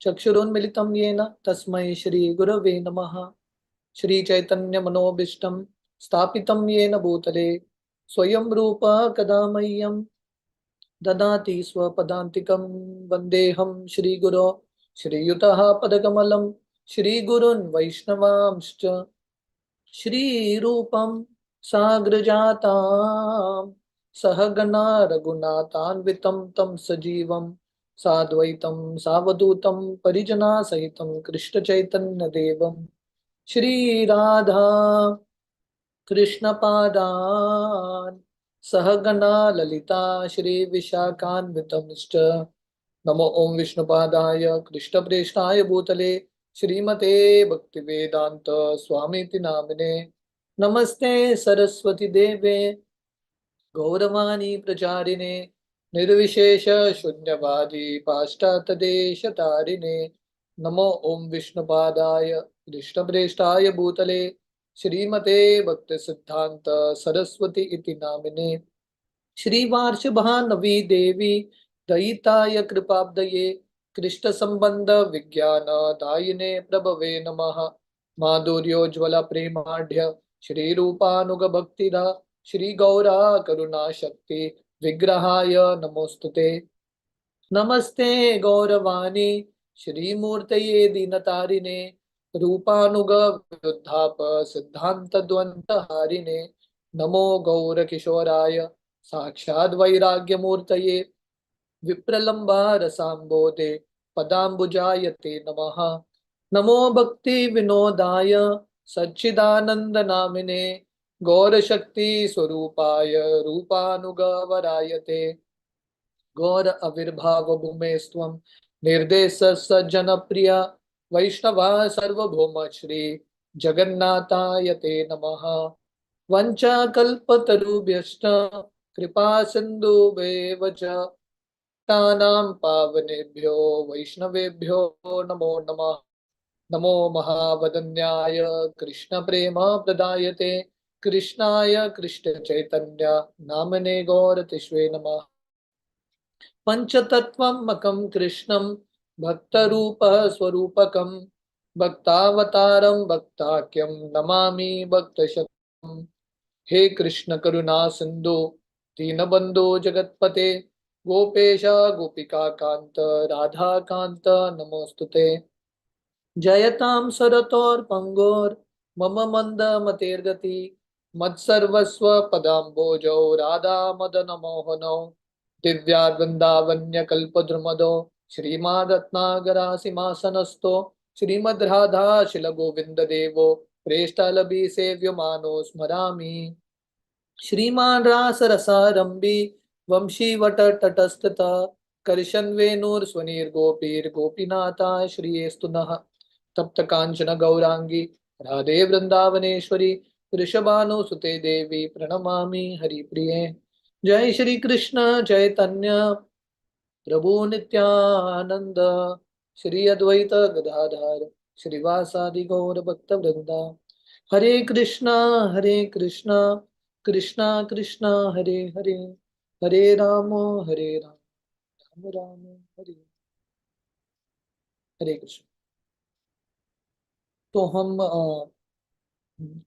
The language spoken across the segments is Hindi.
चक्षुरुन्मिलितं येन तस्मै श्रीगुरवे नमः। श्रीचैतन्यमनोभीष्टं स्थापितं येन भूतले स्वयं रूप कदा मह्यं ददाति स्वपदान्तिकं। वन्देऽहं श्रीगुरो श्रीयुतः पदकमलं श्रीगुरुन् वैष्णवांश्च श्रीरूपं साग्रजातां सहगणा रघुनाथान्वितं तं सजीवं साद्वैतं सावधूतं परिजनासहितं कृष्णचैतन्यदेवं श्रीराधा कृष्णपादान् सहगणा ललिता श्रीविशाखान्वितंश्च। नमो ओं विष्णुपादाय कृष्णप्रेष्ठाय भूतले श्रीमते भक्तिवेदांत स्वामीति नामिने। नमस्ते सरस्वती देवे गौरवाणी प्रचारिणे निर्विशेष शून्यवादी पाश्चात्यदेशतारिणे। नमो ओं विष्णुपादाय कृष्णप्रेष्ठाय भूतले श्रीमते भक्ति सिद्धांत सरस्वती इति नामिने। श्रीवार्षभानवी देवी दयिताय कृपाब्दये कृष्ण संबंध विज्ञान दायिने प्रभवे नमः। माधुर्योज्वल प्रेमाढ्य श्री रूपानुग भक्तिदा श्री गौरा करुणा शक्ति विग्रहाय नमोस्तुते। नमस्ते गौरवाणी श्रीमूर्तये दीनतारिणे रूपानुग विरुद्धाप सिद्धांत द्वंद हारिणे। नमो गौर किशोराय साक्षाद वैराग्य मूर्तये विप्रलंबा रसाम्बोधे पदाम्बुजाय ते नमः। नमो भक्ति विनोदाय सच्चिदानंद नामिने गौर शक्ति स्वरूपाय रूपानुगवराय ते। गौर आविर्भाव भूमे स्वं निर्देश सज्जन प्रिय वैष्णवा सर्वभौम श्री जगन्नाथाय ते नमः। वंचा कल्पतरुभ्यश्च कृपा सिन्धुभ्येव च तानां पावनेभ्यो वैष्णवेभ्यो नमो नमः। नमो महावदन्याय कृष्ण प्रेम प्रदायते कृष्णाय कृष्ण चैतन्य नामने गौरतिष्वे नमः। पंचतत्वमकं कृष्णं भक्तरूप स्वरूपकं भक्तावतारं भक्ताख्यं नमामि भक्तशतम्। हे कृष्ण करुणा सिंधु दीनबंधु जगतपते गोपेश गोपिका कांत राधा कांत नमोस्तुते। जयतां सरतोर पंगोर मम मंद मतेर्गति मत्सर्वस्व पदाम्बोजौ राधा मदन मोहनौ दिव्या वृंदावन्य कल्पद्रुमदो श्रीमादत्नागरासिमासनस्थो श्रीमद् राधा शिल गोविंद देवो प्रेष्ठालभि सेव्यमानो स्मरामि। श्रीमान रास रसारंभी वंशीवट तटस्थता करशन वेणुर स्वनीर गोपीर गोपीनाथा श्रीयस्तु नः। तप्त कांचन गौरांगी राधे वृंदावनेश्वरी वृषभानुसुते देवी प्रणमामि हरिप्रिये। जय श्री कृष्ण चैतन्य प्रभु नित्यानंद श्री अद्वैत गदाधर श्रीवासादि गौर भक्त वृंदा। हरे कृष्णा कृष्णा कृष्णा हरे हरे हरे राम हरे राम राम राम हरे हरे कृष्ण। तो हम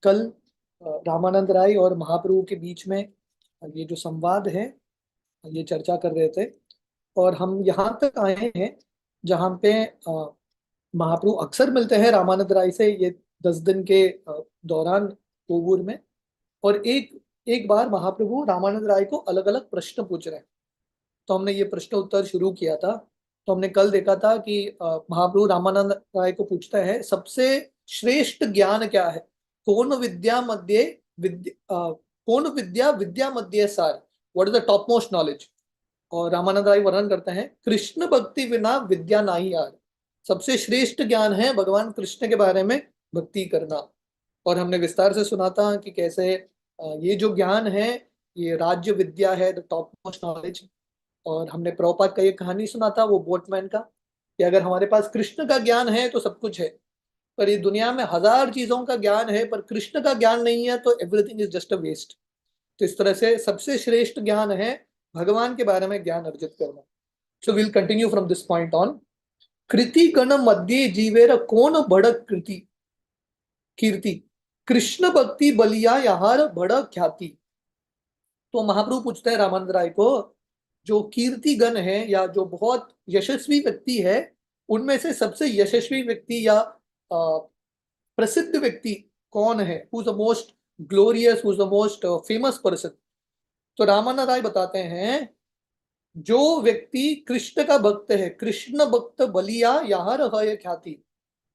कल रामानंद राय और महाप्रभु के बीच में ये जो संवाद है ये चर्चा कर रहे थे और हम यहाँ तक आए हैं जहाँ पे महाप्रभु अक्सर मिलते हैं रामानंद राय से ये 10 दिन के दौरान कोवूर में। और एक एक बार महाप्रभु रामानंद राय को अलग अलग प्रश्न पूछ रहे हैं। तो हमने ये प्रश्न उत्तर शुरू किया था। तो हमने कल देखा था कि महाप्रभु रामानंद राय को पूछता है सबसे श्रेष्ठ ज्ञान क्या है। कौन विद्या मध्य कौन विद्या विद्या मध्य सार, what is the top most knowledge. और रामानंद राय वर्णन करते हैं कृष्ण भक्ति बिना विद्या नहीं यार। सबसे श्रेष्ठ ज्ञान है भगवान कृष्ण के बारे में भक्ति करना। और हमने विस्तार से सुना था कि कैसे ये जो ज्ञान है ये राज्य विद्या है, द टॉप मोस्ट नॉलेज। और हमने प्रभुपाद का ये कहानी सुना था वो बोटमैन का कि अगर हमारे पास कृष्ण का ज्ञान है तो सब कुछ है, पर ये दुनिया में 1000 चीजों का ज्ञान है पर कृष्ण का ज्ञान नहीं है तो everything is just a waste. तो इस तरह से सबसे श्रेष्ठ ज्ञान है भगवान के बारे में ज्ञान अर्जित करना। So will continue from this point on. कृति गण मध्य जीवेर कौन भड़क कृति कीर्ति, कृष्ण भक्ति बलिया यार भड़क ख्याति। तो महाप्रभु पूछते हैं रामानंद राय को, जो कीर्ति गण है या जो बहुत यशस्वी व्यक्ति है, उनमें से सबसे यशस्वी व्यक्ति या प्रसिद्ध व्यक्ति कौन है, who is the most glorious, who is the most famous person. तो रामानंद राय बताते हैं, जो व्यक्ति कृष्ण का भक्त है, कृष्ण भक्त बलिया यहाँ रह ख्याति।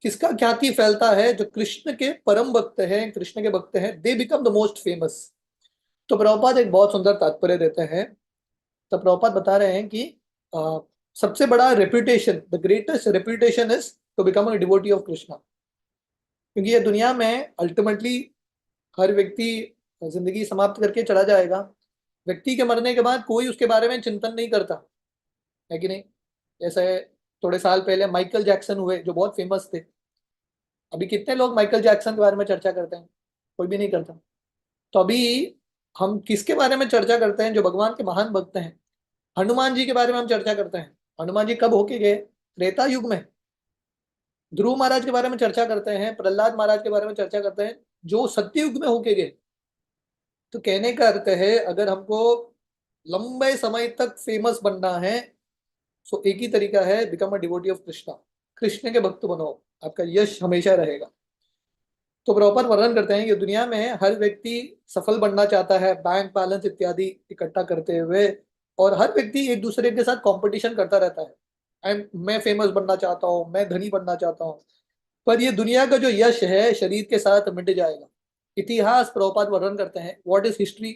किसका ख्याति फैलता है? जो कृष्ण के परम भक्त हैं, कृष्ण के भक्त हैं, they become the most famous. तो प्रभुपाद एक बहुत सुंदर तात्पर्य देते हैं। तो प्रभुपाद बता रहे हैं कि अ, सबसे बड़ा reputation, the greatest reputation is to become a devotee of Krishna. क्योंकि ये दुनिया में अल्टीमेटली हर व्यक्ति जिंदगी समाप्त करके चला जाएगा। व्यक्ति के मरने के बाद कोई उसके बारे में चिंतन नहीं करता, है कि नहीं? जैसे थोड़े साल पहले माइकल जैक्सन हुए, जो बहुत फेमस थे। अभी कितने लोग माइकल जैक्सन के बारे में चर्चा करते हैं? कोई भी नहीं करता। तो अभी हम किसके बारे में चर्चा करते हैं? जो भगवान के महान भक्त हैं। हनुमान जी के बारे में हम चर्चा करते हैं। हनुमान जी कब होके गए? त्रेता युग में। ध्रुव महाराज के बारे में चर्चा करते हैं, प्रहलाद महाराज के बारे में चर्चा करते हैं, जो सत्ययुग में होके गए। तो कहने का अर्थ है, अगर हमको लंबे समय तक फेमस बनना है, सो एक ही तरीका है, become a devotee of Krishna. Krishna के भक्त बनो, आपका यश हमेशा रहेगा। तो प्रॉपर वर्णन करते हैं कि दुनिया में हर व्यक्ति सफल बनना चाहता है, बैंक बैलेंस इत्यादि इकट्ठा करते हुए, और हर व्यक्ति एक दूसरे के साथ कंपटीशन करता रहता है। मैं फेमस बनना चाहता हूँ, मैं धनी बनना चाहता हूँ। पर ये दुनिया का जो यश है शरीर के साथ मिट जाएगा। इतिहास प्रभुपाद वर्णन करते हैं, what is history?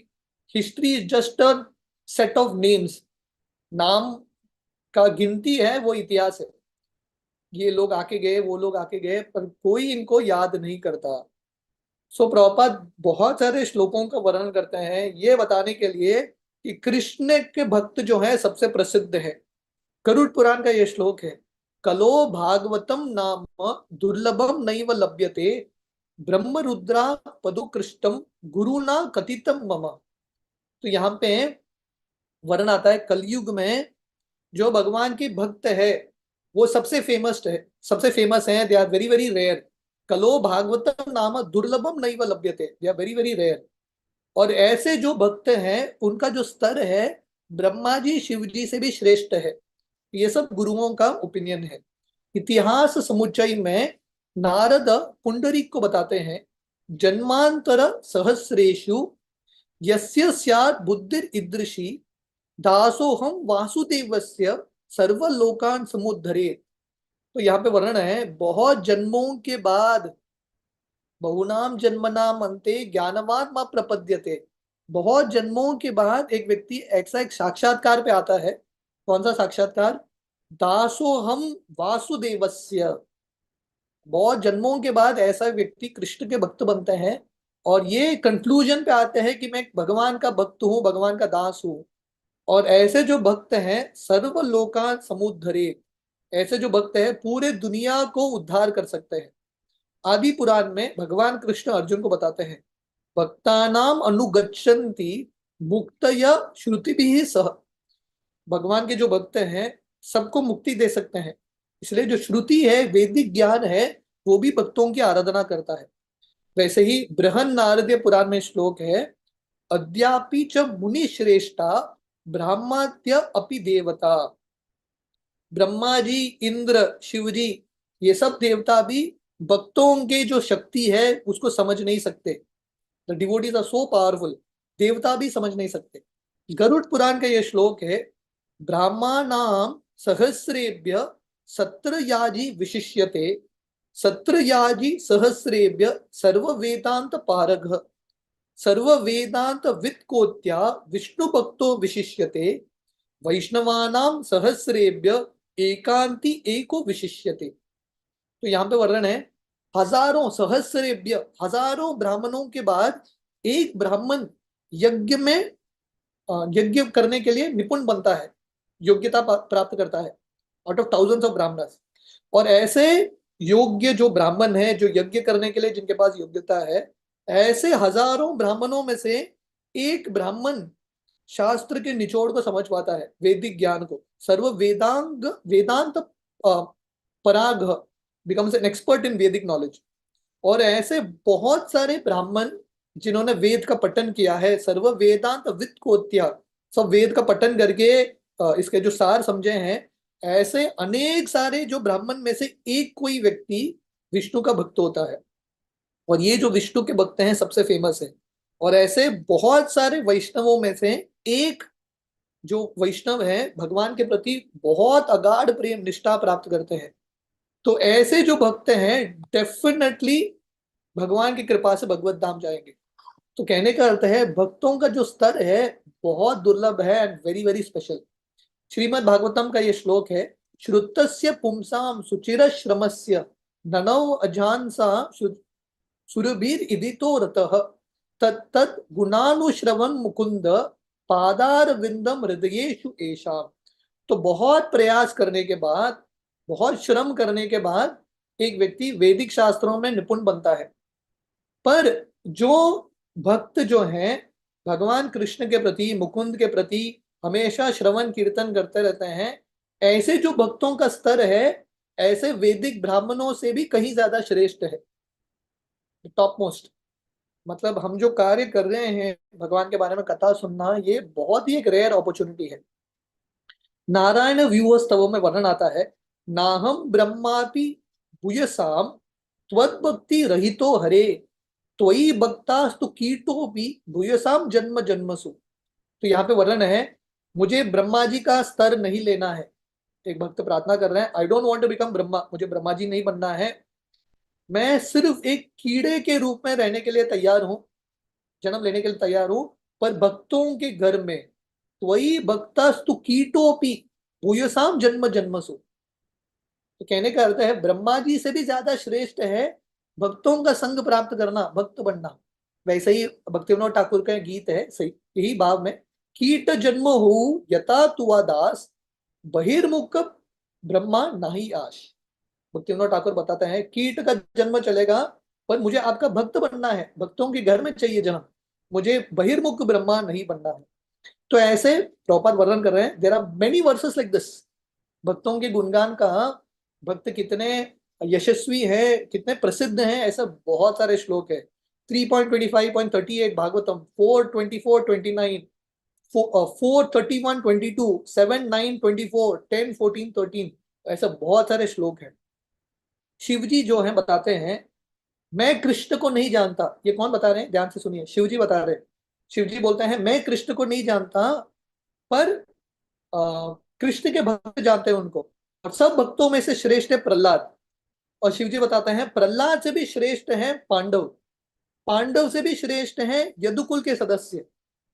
History is just a set of names. नाम का गिनती है वो इतिहास है। ये लोग आके गए, वो लोग आके गए, पर कोई इनको याद नहीं करता। सो प्रभुपाद बहुत सारे श्लोकों का वर्णन करते हैं ये बताने के लिए कि कृष्ण के भक्त जो है सबसे प्रसिद्ध है। गरुड़ पुराण का ये श्लोक है, कलो भागवतम नाम दुर्लभम नैव लभ्यते, ब्रह्म रुद्रा पदुकृष्टम गुरुना कथितम मम। तो यहाँ पे वर्णन आता है, कलयुग में जो भगवान के भक्त है वो सबसे फेमस है, सबसे फेमस है। They are very very rare. कलो भागवतम नाम दुर्लभम नैव लभ्यते, they are very very rare. और ऐसे जो भक्त हैं उनका जो स्तर है ब्रह्मा जी शिव जी से भी श्रेष्ठ है। ये सब गुरुओं का ओपिनियन है। इतिहास समुच्चय में नारद पुंडरीक को बताते हैं, जन्मांतर सहस्रेषु यस्य स्यात् बुद्धिर ईदृशी, दासोहम वासुदेवस्य सर्वलोकान समुद्धरे। तो यहाँ पे वर्णन है, बहुत जन्मों के बाद, बहुनाम जन्मनाम अंते ज्ञानवान मां प्रपद्यते। बहुत जन्मों के बाद एक व्यक्ति ऐसा एक साक्षात्कार पे आता है। कौन सा साक्षात्कार? दासो हम वासुदेवस्य। बहुत जन्मों के बाद ऐसा व्यक्ति कृष्ण के भक्त बनते हैं और ये कंक्लूजन पे आते हैं कि मैं भगवान का भक्त हूँ, भगवान का दास हूँ। और ऐसे जो भक्त हैं सर्वलोकान समुद्धरे, ऐसे जो भक्त हैं पूरे दुनिया को उद्धार कर सकते हैं। आदि पुराण में भगवान कृष्ण अर्जुन को बताते हैं, भक्तानाम अनुगच्छन्ति मुक्तया श्रुतिभिः सह। भगवान के जो भक्त हैं सबको मुक्ति दे सकते हैं, इसलिए जो श्रुति है, वैदिक ज्ञान है, वो भी भक्तों की आराधना करता है। वैसे ही बृहन नारदीय पुराण में श्लोक है, अद्यापि च मुनि श्रेष्ठा ब्रह्माद्य अपि देवता। ब्रह्मा जी, इंद्र, शिव जी, ये सब देवता भी भक्तों के जो शक्ति है उसको समझ नहीं सकते। The devotees are so powerful, देवता भी समझ नहीं सकते। गरुड़ पुराण का ये श्लोक है, ब्राह्मणानाम सहस्रेभ्य सत्रयाजी विशिष्यते, सत्रयाजी सहस्रेभ्य सर्व वेदांत पारग, सर्व वेदांत वित्कोत्या विष्णु भक्तो विशिष्यते, वैष्णवानाम सहस्रेभ्य एकांति एको विशिष्यते। तो यहाँ पे वर्णन है, हजारों सहस्रेभ्य, हजारों ब्राह्मणों के बाद एक ब्राह्मण यज्ञ में यज्ञ करने के लिए निपुण बनता है, योग्यता प्राप्त करता है, out of thousands of Brahmanas. और ऐसे योग्य जो ब्राह्मण है, जो यज्ञ करने के लिए जिनके पास योग्यता है, ऐसे हजारों ब्राह्मणों में से एक ब्राह्मण शास्त्र के निचोड़ को समझ पाता है, वैदिक ज्ञान को, सर्व वेदांग वेदांत पराग बिकम्स एन एक्सपर्ट इन वैदिक नॉलेज। और ऐसे बहुत सारे ब्राह्मण जिन्होंने वेद का पठन किया है, सर्व वेदांत वित्कोत्या, सब वेद का पठन करके इसके जो सार समझे हैं, ऐसे अनेक सारे जो ब्राह्मण में से एक कोई व्यक्ति विष्णु का भक्त होता है। और ये जो विष्णु के भक्त हैं सबसे फेमस है। और ऐसे बहुत सारे वैष्णवों में से एक जो वैष्णव है भगवान के प्रति बहुत अगाध प्रेम निष्ठा प्राप्त करते हैं। तो ऐसे जो भक्त हैं डेफिनेटली भगवान की कृपा से भगवत धाम जाएंगे। तो कहने का अर्थ है भक्तों का जो स्तर है बहुत दुर्लभ है and very very special. Shrimad Bhagavatam का ये श्लोक है, श्रुतस्य पुंसाम सुचिर श्रमस्य ननौ अजानसा सुरभीर इदितो रतः तत्तत् गुणानुश्रवण मुकुंद पादार विंदम हृदयेषु एषाम। तो बहुत प्रयास करने के बाद, बहुत श्रम करने के बाद एक व्यक्ति वैदिक शास्त्रों में निपुण बनता है। पर जो भक्त जो हैं भगवान कृष्ण के प्रति, मुकुंद के प्रति हमेशा श्रवण कीर्तन करते रहते हैं, ऐसे जो भक्तों का स्तर है ऐसे वैदिक ब्राह्मणों से भी कहीं ज्यादा श्रेष्ठ है, टॉप मोस्ट। मतलब हम जो कार्य कर रहे हैं भगवान के बारे में कथा सुनना, ये बहुत ही एक रेयर अपॉर्चुनिटी है। नारायण व्यूह स्तव में वर्णन आता है, नाहम ब्रह्मापि भूयसाम त्वद्भक्ति रहितो हरे त्वयि भक्तास्तु कीटो भी भूयसाम जन्म जन्मसु। तो यहाँ पे वर्णन है, मुझे ब्रह्मा जी का स्तर नहीं लेना है। एक भक्त प्रार्थना कर रहे हैं, I don't want to become Brahma, मुझे ब्रह्मा जी नहीं बनना है, मैं सिर्फ एक कीड़े के रूप में रहने के लिए तैयार हूं, जन्म लेने के लिए तैयार हूं, पर भक्तों के घर में। त्वयि भक्तास्तु कीटोपि भूयसाम जन्म जन्मसु। तो कहने का अर्थ है ब्रह्मा जी से भी ज्यादा श्रेष्ठ है भक्तों का संग प्राप्त करना, भक्त बनना। वैसे ही भक्तिविनोद ठाकुर का गीत है सही यही भाव में, कीट जन्म हो यथा तुआ दास बहिर्मुख ब्रह्मा नहीं आश। भक्तिविनोद ठाकुर बताते हैं कीट का जन्म चलेगा, पर मुझे आपका भक्त बनना है, भक्तों के घर में चाहिए जन्म, मुझे बहिर्मुख ब्रह्मा नहीं बनना है। तो ऐसे प्रभुपाद वर्णन कर रहे हैं, there are many verses like this. भक्तों के गुणगान का, भक्त कितने यशस्वी है, कितने प्रसिद्ध हैं, ऐसा बहुत सारे श्लोक है। 3.25.38 भागवतम, 4:24-29, 4:31-22, 7:9-24, 10:14-13, ऐसा बहुत सारे श्लोक हैं। शिव जी जो है बताते हैं, मैं कृष्ण को नहीं जानता। ये कौन बता रहे हैं, ध्यान से सुनिए, शिव जी बता रहे हैं। शिव जी बोलते हैं मैं कृष्ण को नहीं जानता, पर कृष्ण के भक्त जानते हैं उनको, और सब भक्तों में से श्रेष्ठ है प्रहलाद। और शिव जी बताते हैं प्रहलाद से भी श्रेष्ठ है पांडव, पांडव से भी श्रेष्ठ है यदुकुल के सदस्य,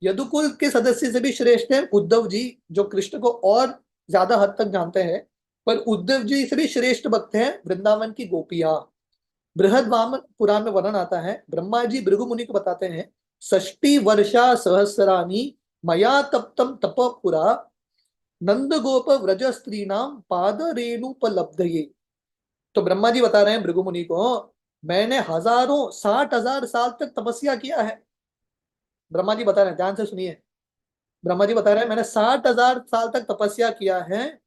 यदुकुल के सदस्य से भी श्रेष्ठ है उद्धव जी, जो कृष्ण को और ज्यादा हद तक जानते हैं। पर उद्धव जी से भी श्रेष्ठ भक्त हैं वृंदावन की गोपियां। बृहद वामन पुराण में वर्णन आता है, ब्रह्मा जी भृगु मुनि को बताते हैं, षष्टि वर्षा सहस्रानी मया तप्तम तप पुरा नंद गोप व्रज स्त्री नाम पाद रेणुपलब्धये। तो ब्रह्मा जी बता रहे हैं भृगु मुनि को, मैंने हजारों 60,000 साल तक तपस्या किया है। ब्रह्मा जी बता रहे हैं, ध्यान से सुनिए, ब्रह्मा जी बता रहे हैं मैंने 60,000 साल तक तपस्या किया है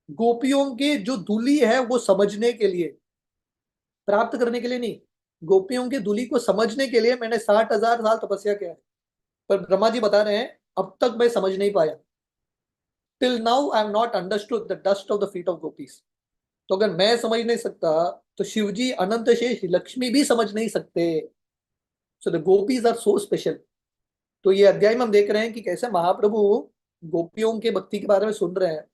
गोपियों के जो धूली है वो समझने के लिए, प्राप्त करने के लिए नहीं, गोपियों के धूली को समझने के लिए मैंने 60,000 साल तपस्या किया है। पर ब्रह्मा जी बता रहे हैं अब तक मैं समझ नहीं पाया, till now I am not understood the dust of the feet of gopis. तो अगर मैं समझ नहीं सकता तो शिव जी, अनंत शेष, लक्ष्मी भी समझ नहीं सकते। So the gopis are so special. तो ये अध्याय में हम देख रहे हैं कि कैसे महाप्रभु गोपियों के भक्ति के बारे में सुन रहे हैं।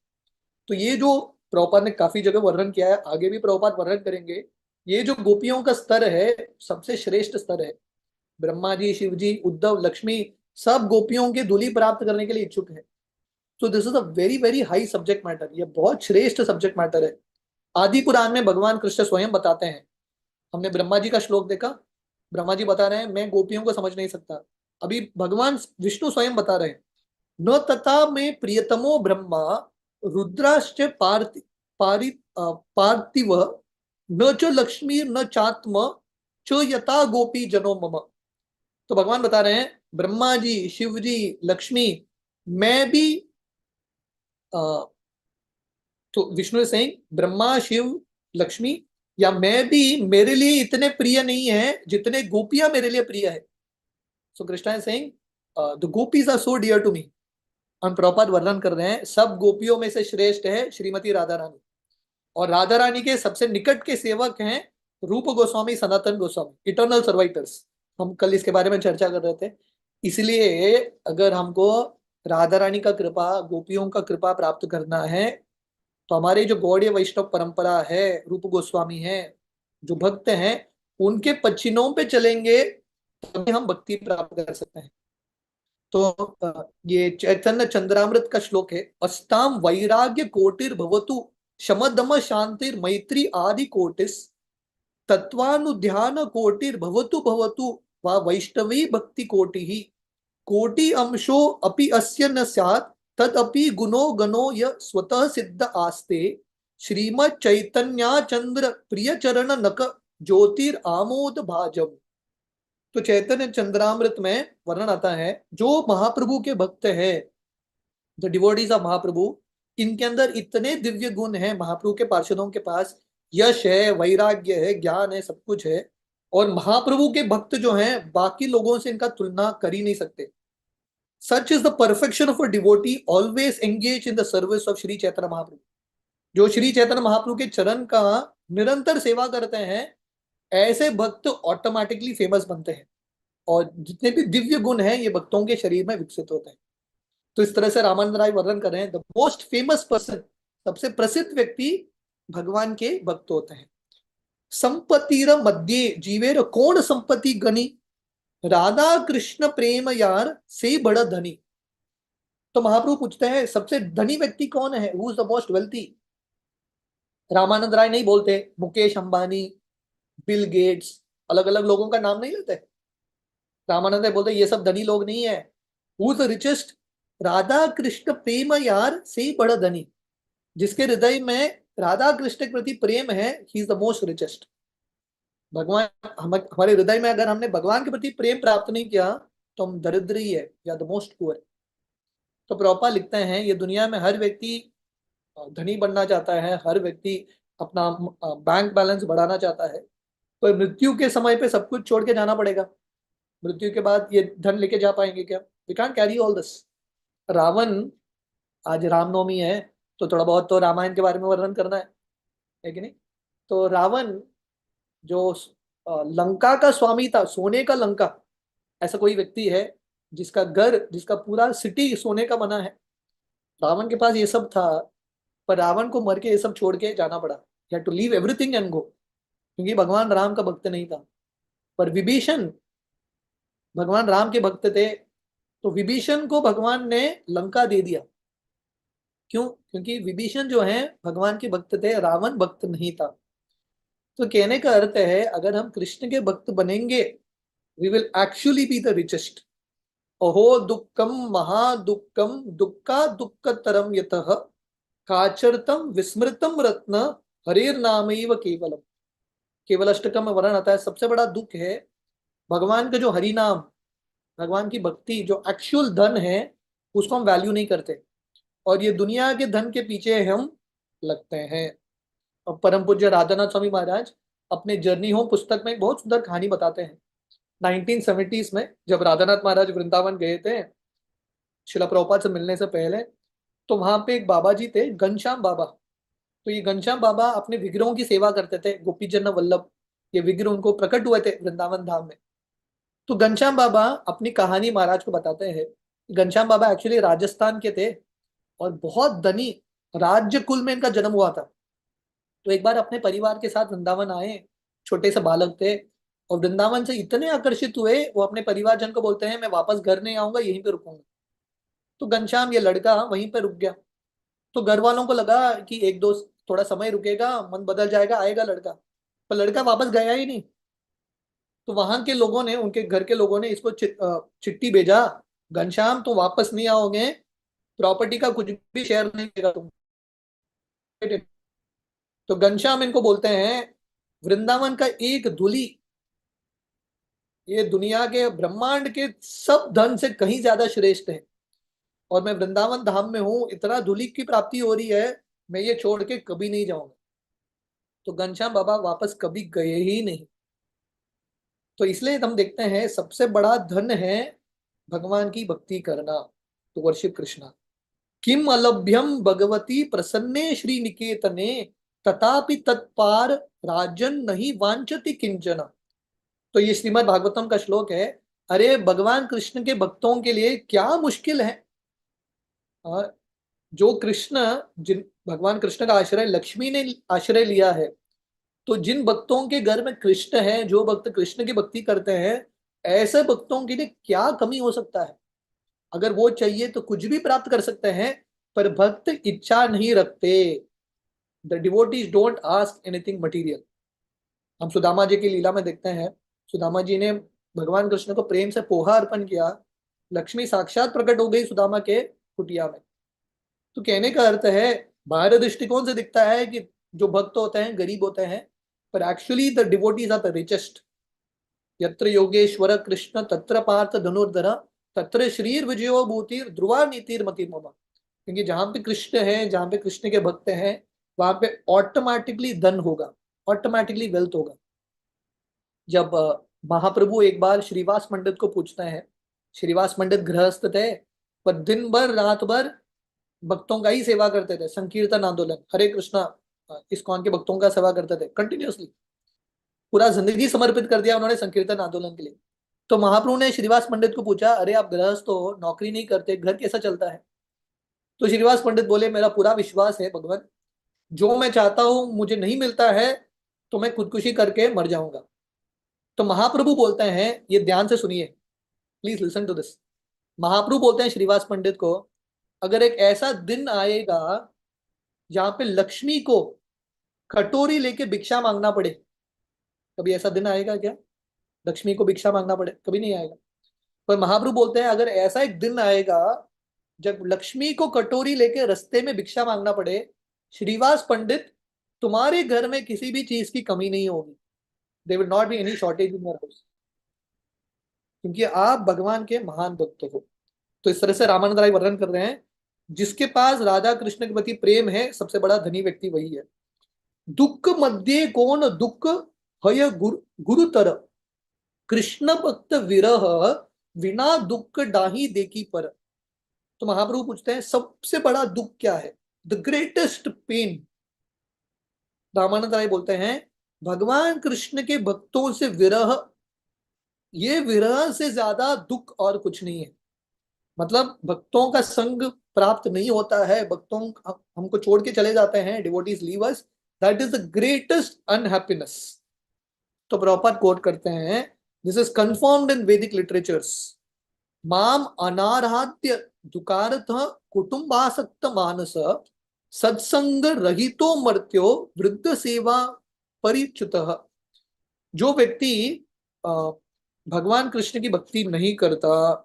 तो ये जो प्रभुपाद ने काफी जगह वर्णन किया है, आगे भी प्रभुपाद वर्णन करेंगे, ये जो गोपियों का स्तर है सबसे श्रेष्ठ स्तर है। ब्रह्मा जी, शिव जी, उद्धव, लक्ष्मी, सब गोपियों के धूली प्राप्त करने के लिए इच्छुक है। तो this is a very very high subject matter, ये बहुत श्रेष्ठ सब्जेक्ट मैटर है। आदि पुराण में भगवान कृष्ण स्वयं बताते हैं, हमने ब्रह्मा जी का श्लोक देखा, ब्रह्मा जी बता रहे हैं मैं गोपियों को समझ नहीं सकता। अभी भगवान विष्णु स्वयं बता रहे हैं, न तथा में प्रियतमो ब्रह्मा रुद्राश्च पार्थिव न च लक्ष्मी न चात्म च यथा गोपी जनो मम। तो भगवान बता रहे हैं ब्रह्मा जी, शिव जी, लक्ष्मी, मैं भी, तो विष्णु सिंह, ब्रह्मा, शिव, लक्ष्मी या मैं भी मेरे लिए इतने प्रिय नहीं है जितने गोपियां मेरे लिए प्रिय है। So Krishna is saying the gopis are so dear to me. हम प्रभुपाद वर्णन कर रहे हैं सब गोपियों में से श्रेष्ठ है श्रीमती राधा रानी, और राधा रानी के सबसे निकट के सेवक हैं रूप गोस्वामी सनातन गोस्वामी, इटर्नल सर्वाइटर्स। हम कल इसके बारे में चर्चा कर रहे थे। इसलिए अगर हमको राधा रानी का कृपा, गोपियों का कृपा प्राप्त करना है तो हमारी जो गौड़ीय वैष्णव परंपरा है, रूप गोस्वामी है, जो भक्त हैं, उनके पचिनों पे चलेंगे तभी हम भक्ति प्राप्त कर सकते हैं। तो ये चैतन्य चंद्रामृत का श्लोक है, अस्ताम वैराग्य कोटिर भवतु शमदम शांतिर मैत्री आदि कोटिस तत्वानुध्यान कोटिर भवतु भवतु वा वैष्णवी भक्ति कोटि ही कोटि अंशो अपि अस्य न स्यात् तदपि गुणो गणो य स्वतः सिद्ध आस्ते श्रीमद चैतन्या चंद्र प्रिय चरण नक ज्योतिर आमोद भाजम। तो चैतन्य चंद्रामृत में वर्णन आता है जो महाप्रभु के भक्त है, द डिवोटीज ऑफ महाप्रभु, इनके अंदर इतने दिव्य गुण हैं, महाप्रभु के पार्षदों के पास यश है, वैराग्य है, ज्ञान है, सब कुछ है, और महाप्रभु के भक्त जो हैं बाकी लोगों से इनका तुलना कर ही नहीं सकते। Such is the perfection of a devotee always engage in the service of Shri Chaitanya Mahaprabhu. जो श्री चैतन्य महाप्रभु के चरण का निरंतर सेवा करते हैं, ऐसे भक्त ऑटोमेटिकली फेमस बनते हैं, और जितने भी दिव्य गुण हैं ये भक्तों के शरीर में विकसित होते हैं। तो इस तरह से रामानंद राय वर्णन कर रहे हैं द मोस्ट फेमस पर्सन, सबसे प्रसिद्ध व्यक्ति भगवान के भक्त होते हैं। संपत्तिर मध्य जीवेर कौन संपत्ति गणी राधा कृष्ण प्रेम यार से बड़ा धनी। तो महाप्रभु पूछते हैं सबसे धनी व्यक्ति कौन है, who is the most wealthy. Ramananda Ray नहीं बोलते मुकेश अंबानी, बिल गेट्स, अलग अलग लोगों का नाम नहीं लेते। रामानंद राय बोलते ये सब धनी लोग नहीं है। Who is the richest, Radha Krishna प्रेम यार से बड़ा धनी, जिसके हृदय में राधा कृष्ण के प्रति प्रेम है, ही इज द मोस्ट रिचेस्ट। भगवान हमारे हृदय में अगर हमने भगवान के प्रति प्रेम प्राप्त नहीं किया तो हम दरिद्र ही है या द मोस्ट पुअर। तो प्रभुपाद लिखते हैं ये दुनिया में हर व्यक्ति धनी बनना चाहता है, हर व्यक्ति अपना बैंक बैलेंस बढ़ाना चाहता है, पर मृत्यु के समय पे सब कुछ छोड़ के जाना पड़ेगा। मृत्यु के बाद ये धन लेके जा पाएंगे क्या? We can't carry all this. Ravan, आज रामनवमी है तो थोड़ा बहुत तो रामायण के बारे में वर्णन करना है कि नहीं? तो रावण जो लंका का स्वामी था, सोने का लंका, ऐसा कोई व्यक्ति है जिसका घर, जिसका पूरा सिटी सोने का बना है। रावण के पास ये सब था, पर रावण को मर के ये सब छोड़ के जाना पड़ा, he had to leave everything and go, क्योंकि भगवान राम का भक्त नहीं था। पर विभीषण भगवान राम के भक्त थे, तो विभीषण को भगवान ने लंका दे दिया। क्यों? क्योंकि विभीषण जो है भगवान के भक्त थे, रावण भक्त नहीं था। तो कहने का अर्थ है अगर हम कृष्ण के भक्त बनेंगे, we will actually be the richest. अहो दुक्कम महादुक्कम दुक्का दुक्कतरम यतः काचरतम विस्मृतम रत्न हरेर नामैव केवलम। केवल अष्टकम में वर्णन आता है सबसे बड़ा दुख है भगवान का जो हरि नाम, भगवान की भक्ति, जो एक्चुअल धन है उसको हम वैल्यू नहीं करते, और ये दुनिया के धन के पीछे हम लगते हैं। और परम पूज्य राधानाथ स्वामी महाराज अपने जर्नी होम पुस्तक में एक बहुत सुंदर कहानी बताते हैं। 1970s में जब राधानाथ महाराज वृंदावन गए थे शिला प्रभुपाद से मिलने से पहले, तो वहां पे एक बाबा जी थे, घनश्याम बाबा। तो ये घनश्याम बाबा अपने विग्रहों की सेवा करते थे, गोपी जन वल्लभ, ये विग्रह उनको प्रकट हुए थे वृंदावन धाम में। तो घनश्याम बाबा अपनी कहानी महाराज को बताते हैं। घनश्याम बाबा एक्चुअली राजस्थान के थे और बहुत धनी राज्य कुल में इनका जन्म हुआ था। तो एक बार अपने परिवार के साथ वृंदावन आए, छोटे से बालक थे, और वृंदावन से इतने आकर्षित हुए वो अपने परिवारजन को बोलते हैं मैं वापस घर नहीं आऊंगा, यहीं पे रुकूंगा। तो घनश्याम ये लड़का वहीं पे रुक गया। तो घर वालों को लगा कि एक दो थोड़ा समय रुकेगा, मन बदल जाएगा, आएगा लड़का, पर लड़का वापस गया ही नहीं। तो वहां के लोगों ने, उनके घर के लोगों ने इसको चिट्ठी भेजा, घनश्याम तुम वापस नहीं आओगे, प्रॉपर्टी का कुछ भी शेयर नहीं देगा तुम। तो घनश्याम इनको बोलते हैं वृंदावन का एक धूली ये दुनिया के ब्रह्मांड के सब धन से कहीं ज्यादा श्रेष्ठ है, और मैं वृंदावन धाम में हूं, इतना धूली की प्राप्ति हो रही है, मैं ये छोड़ के कभी नहीं जाऊंगा। तो घनश्याम बाबा वापस कभी गए ही नहीं। तो इसलिए हम देखते हैं सबसे बड़ा धन है भगवान की भक्ति करना, तो वर्शिप कृष्णा। किम अलभ्यम भगवती प्रसन्ने श्री निकेतने, तथापि तत्पार राजन नहीं वांछति किंचन। तो ये श्रीमद् भागवतम का श्लोक है। अरे भगवान कृष्ण के भक्तों के लिए क्या मुश्किल है। और जो कृष्ण, जिन भगवान कृष्ण का आश्रय लक्ष्मी ने आश्रय लिया है, तो जिन भक्तों के घर में कृष्ण है, जो भक्त कृष्ण की भक्ति करते हैं, ऐसे भक्तों के लिए क्या कमी हो सकता है। अगर वो चाहिए तो कुछ भी प्राप्त कर सकते हैं, पर भक्त इच्छा नहीं रखते। The devotees don't ask anything material. हम सुदामा जी की लीला में देखते हैं, सुदामा जी ने भगवान कृष्ण को प्रेम से पोहा अर्पण किया, लक्ष्मी साक्षात प्रकट हो गई सुदामा के कुटिया में। तो कहने का अर्थ है, बाहर दृष्टिकोण से दिखता है कि जो भक्त होते हैं गरीब होते हैं, पर actually the devotees are the richest. यत्र योगेश्वर कृष्ण तत्र पार्थ धनुर्धर, तत्र श्रीर विजयो भूतिर ध्रुवा नीतिर मति मम। क्योंकि जहां पे कृष्ण है, जहां पे कृष्ण के भक्त हैं, वहां पे ऑटोमेटिकली धन होगा, ऑटोमेटिकली वेल्थ होगा। जब महाप्रभु एक बार श्रीवास पंडित को पूछते हैं, श्रीवास पंडित गृहस्थ थे, पर दिन भर रात भर भक्तों का ही सेवा करते थे, संकीर्तन आंदोलन, हरे कृष्णा इस्कॉन के भक्तों का सेवा करते थे कंटिन्यूअसली। पूरा जिंदगी समर्पित कर दिया उन्होंने संकीर्तन आंदोलन के लिए। तो महाप्रभु ने श्रीवास पंडित को पूछा, अरे आप गृहस्थ हो, नौकरी नहीं करते, घर कैसा चलता है। तो श्रीवास पंडित बोले, मेरा पूरा विश्वास है भगवान, जो मैं चाहता हूं मुझे नहीं मिलता है, तो मैं खुदकुशी करके मर जाऊंगा। तो महाप्रभु बोलते हैं, ये ध्यान से सुनिए, प्लीज लिसन टू दिस। महाप्रभु बोलते हैं श्रीवास पंडित को, अगर एक ऐसा दिन आएगा जहां पे लक्ष्मी को कटोरी लेके भिक्षा मांगना पड़े, कभी ऐसा दिन आएगा क्या, लक्ष्मी को भिक्षा मांगना पड़े, कभी नहीं आएगा। पर महाप्रभु बोलते हैं, अगर ऐसा एक दिन आएगा जब लक्ष्मी को कटोरी लेके रास्ते में भिक्षा मांगना पड़े, श्रीवास पंडित, तुम्हारे घर में किसी भी चीज की कमी नहीं होगी। There will not be any shortage in your house, क्योंकि आप भगवान के महान भक्त हो। तो इस तरह से रामानंद राय वर्णन कर रहे हैं, जिसके पास राधा कृष्ण के प्रति प्रेम है, सबसे बड़ा धनी व्यक्ति वही है। दुख मध्य कौन दुख हय गुरुतर, कृष्ण भक्त विरह विना दुख डाही देखी पर। तो महाप्रभु पूछते हैं, सबसे बड़ा दुख क्या है, the greatest pen. Ramanand Ray बोलते हैं, भगवान कृष्ण के भक्तों से विरह, ये विरह से ज्यादा दुख और कुछ नहीं है। मतलब भक्तों का संग प्राप्त नहीं होता है, भक्तों हमको छोड़ के चले जाते हैं, devotees leave us, that is the greatest unhappiness. तो प्रॉपर कोट करते हैं, दिस इज कंफर्म्ड इन वैदिक लिटरेचर्स, माम अनाराध्य दुकारथ कुटुंबासक्त मानस, सत्संग रहितो मर्त्यो वृद्ध सेवा परिच्युत। जो व्यक्ति अ, भगवान कृष्ण की भक्ति नहीं करता,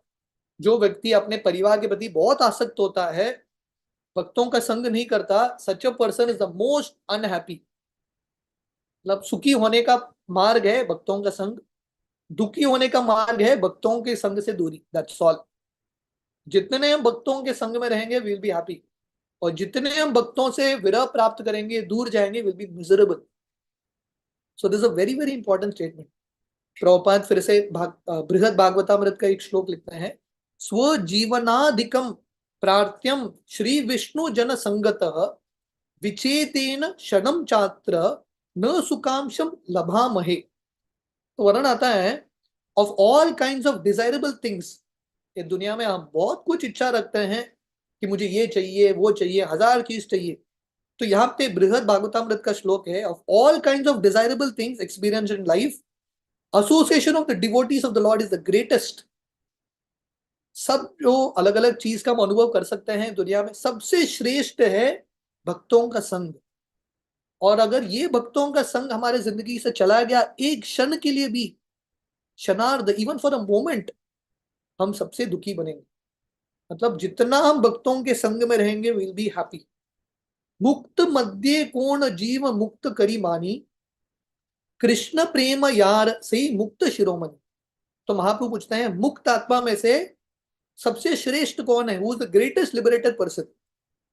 जो व्यक्ति अपने परिवार के प्रति बहुत आसक्त होता है, भक्तों का संग नहीं करता, such a person is the most unhappy. मतलब सुखी होने का मार्ग है भक्तों का संग, दुखी होने का मार्ग है भक्तों के संग से दूरी, दैट्स ऑल। जितने हम भक्तों के संग में रहेंगे विल बी हैप्पी, और जितने हम भक्तों से विरह प्राप्त करेंगे, दूर जाएंगे, will be miserable. So this a very very important statement. Prabhupada फिर से बृहद भागवतामृत का एक श्लोक लिखते हैं, स्वजीवनाधिकम प्रार्थ्यम श्री विष्णु जन संगत, विचेतेन क्षणम चात्र न सुकांशम लभामहे। तो वर्णन आता है, of all kinds of desirable things, ये दुनिया में हम बहुत कुछ इच्छा रखते हैं कि मुझे ये चाहिए, वो चाहिए, हजार चीज चाहिए। तो यहाँ पे बृहद भागवतामृत का श्लोक है, of all kinds of desirable things experience in life, association of the devotees of the Lord is the greatest. सब जो अलग अलग चीज का हम अनुभव कर सकते हैं दुनिया में, सबसे श्रेष्ठ है भक्तों का संग। और अगर ये भक्तों का संग हमारे जिंदगी से चला गया एक क्षण के लिए भी, क्षणार्ध, इवन फॉर अ मोमेंट, हम सबसे दुखी बनेंगे। मतलब जितना हम भक्तों के संग में रहेंगे, विल बी हैप्पी। मुक्त मध्य कोण जीव मुक्त करी मानी, कृष्ण प्रेम यार से मुक्त शिरोमणि। तो महाप्रभु पूछते हैं, मुक्त आत्मा में से सबसे श्रेष्ठ कौन है, who is the greatest liberated person.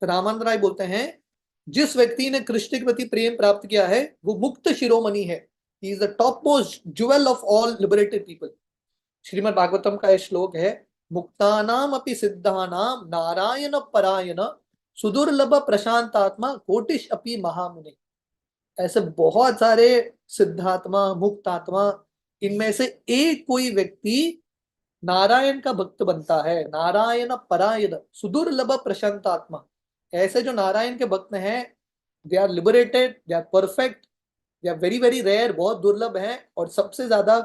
Ramananda Ray बोलते हैं, जिस व्यक्ति ने कृष्ण के प्रति प्रेम प्राप्त किया है वो मुक्त शिरोमणि है। ही is the top most jewel of all liberated people. Shrimad Bhagavatam का यह श्लोक है, मुक्तानाम अपि सिद्धानाम नारायण परायण सुदुर्लभ प्रशांतात्मा कोटिश अपि महामुनि। ऐसे बहुत सारे सिद्धात्मा, मुक्त आत्मा, इनमें से एक कोई व्यक्ति नारायण का भक्त बनता है। नारायण परायण सुदुर्लभ प्रशांतात्मा, ऐसे जो नारायण के भक्त हैं, they are liberated, they are perfect, they are very very rare, बहुत दुर्लभ हैं और सबसे ज्यादा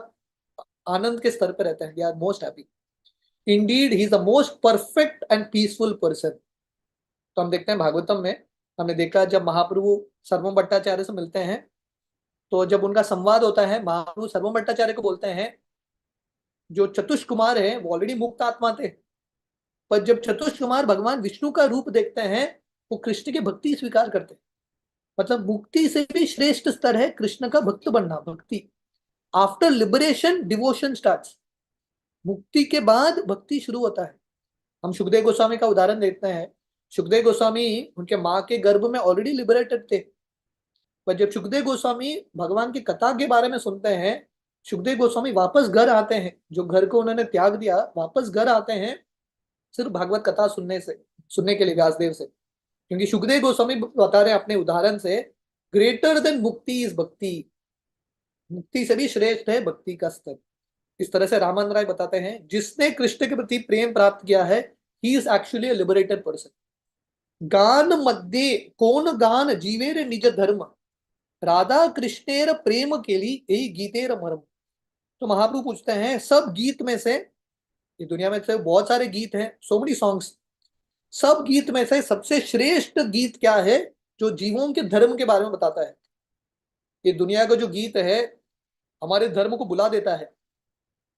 आनंद के स्तर पर रहते हैं। They are most happy. Indeed he is the most perfect and peaceful person. तो हम देखते हैं भागवतम में, हमने देखा जब महाप्रभु सर्वम भट्टाचार्य से मिलते हैं तो जब उनका संवाद होता है, महाप्रभु सर्वम भट्टाचार्य को बोलते हैं, जो चतुष कुमार है वो ऑलरेडी मुक्त आत्मा थे, पर जब चतुष कुमार भगवान विष्णु का रूप देखते हैं वो कृष्ण की भक्ति स्वीकार करते हैं। मतलब मुक्ति से भी श्रेष्ठ स्तर है कृष्ण का भक्त बनना। भक्ति आफ्टर लिबरेशन डिवोशन स्टार्ट्स। मुक्ति के बाद भक्ति शुरू होता है। हम सुखदेव गोस्वामी का उदाहरण देखते हैं। सुखदेव गोस्वामी उनके माँ के गर्भ में ऑलरेडी लिबरेटेड थे, पर जब सुखदेव गोस्वामी भगवान की कथा के बारे में सुनते हैं, सुखदेव गोस्वामी वापस घर आते हैं, जो घर को उन्होंने त्याग दिया वापस घर आते हैं सिर्फ भागवत कथा सुनने के लिए व्यासदेव से। क्योंकि सुखदेव गोस्वामी बता रहे हैं अपने उदाहरण से, ग्रेटर देन मुक्ति इज भक्ति। मुक्ति से भी श्रेष्ठ है भक्ति का स्तर। इस तरह से रामानंद राय बताते हैं, जिसने कृष्ण के प्रति प्रेम प्राप्त किया है, he is actually a liberated person. गान मध्य कौन गान जीवेर निज धर्म, राधा कृष्णेर प्रेम के लिए यही गीतेर मर्म। तो महाप्रभु पूछते हैं, सब गीत में से, ये दुनिया में से बहुत सारे गीत हैं, सो मेनी सॉन्ग्स, सब गीत में से सबसे श्रेष्ठ गीत क्या है जो जीवों के धर्म के बारे में बताता है। ये दुनिया का जो गीत है हमारे धर्म को बुला देता है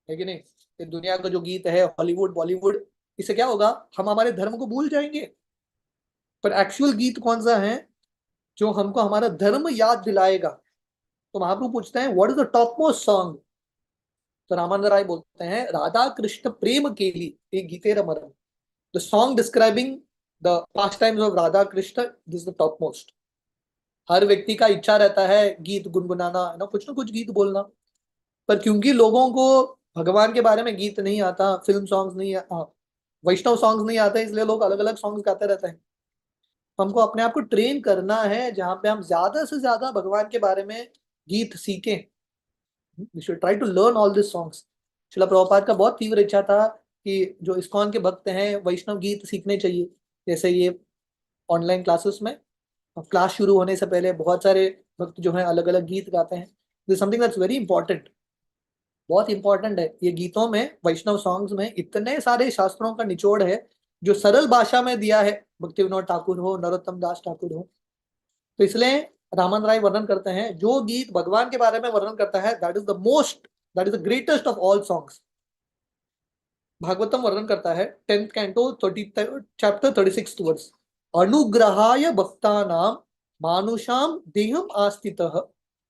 कि नहीं? ये दुनिया का जो गीत है, हॉलीवुड बॉलीवुड, इससे क्या होगा, हम हमारे धर्म को भूल जाएंगे। पर एक्चुअल गीत कौन सा है जो हमको हमारा धर्म याद दिलाएगा? तो महाप्रभु पूछते हैं, what is the top most song? तो रामानंद राय बोलते हैं, राधा कृष्ण प्रेम के लिए एक गीतेर मरम। The song describing the past times of Radha Krishna, this is the top most. हर व्यक्ति का इच्छा रहता है गीत गुनगुनाना, है ना कुछ गीत बोलना, पर क्योंकि लोगों को भगवान के बारे में गीत नहीं आता, फिल्म सॉन्ग्स नहीं वैष्णव सॉन्ग्स नहीं आते, इसलिए लोग अलग अलग सॉन्ग्स गाते रहते हैं। हमको अपने आप को ट्रेन करना है जहां पे हम ज्यादा से ज्यादा भगवान के बारे में गीत सीखें। We should try to learn all this songs. Srila Prabhupada का बहुत तीव्र इच्छा था कि जो इस्कॉन के भक्त हैं वैष्णव गीत सीखने चाहिए। जैसे ये ऑनलाइन क्लासेस में क्लास शुरू होने से पहले बहुत सारे भक्त जो हैं अलग अलग गीत गाते हैं। This something that's very important, बहुत इंपॉर्टेंट है। ये गीतों में, वैष्णव सॉन्ग्स में इतने सारे शास्त्रों का निचोड़ है जो सरल भाषा में दिया है। भक्ति विनोद ठाकुर हो, नरोत्तम दास ठाकुर हो, तो इसलिए रामन राय वर्णन करते हैं, जो गीत भगवान के बारे में वर्णन करता है, that is the greatest of all songs. Bhagavatam वर्णन करता है 10th कैंटो 30 चैप्टर 36 वर्स, अनुग्रहाय भक्तानाम मानुषाम देहम आस्थितः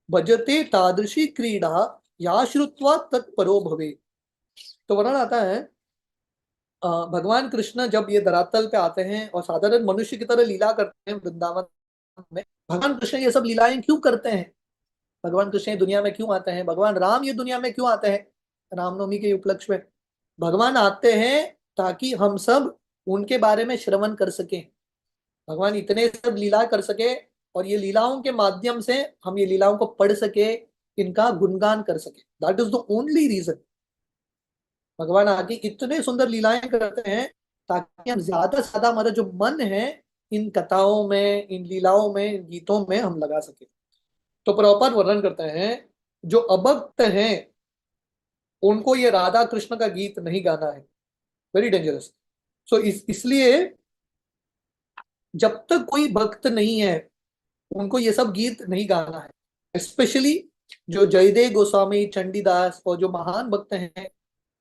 भजते तादृशी क्रीडा या श्रुत्वा तत्परो भवे। तो वर्णन आता है, भगवान कृष्ण जब ये धरातल पे आते हैं और साधारण मनुष्य की तरह लीला करते हैं वृंदावन में, भगवान कृष्ण ये सब लीलाएं क्यों करते हैं? भगवान कृष्ण ये दुनिया में क्यों आते हैं? भगवान राम ये दुनिया में क्यों आते हैं? रामनवमी के उपलक्ष्य में भगवान आते हैं ताकि हम सब उनके बारे में श्रवण कर सकें। भगवान इतने सब लीला कर सके और ये लीलाओं के माध्यम से हम ये लीलाओं को पढ़ सके, इनका गुणगान कर सके। That is the only reason भगवान आके इतने सुंदर लीलाएं करते हैं, ताकि हम ज्यादा से ज्यादा हमारा जो मन है इन कथाओं में, इन लीलाओं में, इन गीतों में हम लगा सके। तो प्रॉपर वर्णन करते हैं, जो अभक्त हैं उनको ये राधा कृष्ण का गीत नहीं गाना है, वेरी डेंजरस। सो इसलिए जब तक कोई भक्त नहीं है उनको ये सब गीत नहीं गाना है। स्पेशली जो जयदेव गोस्वामी, चंडीदास और जो महान भक्त हैं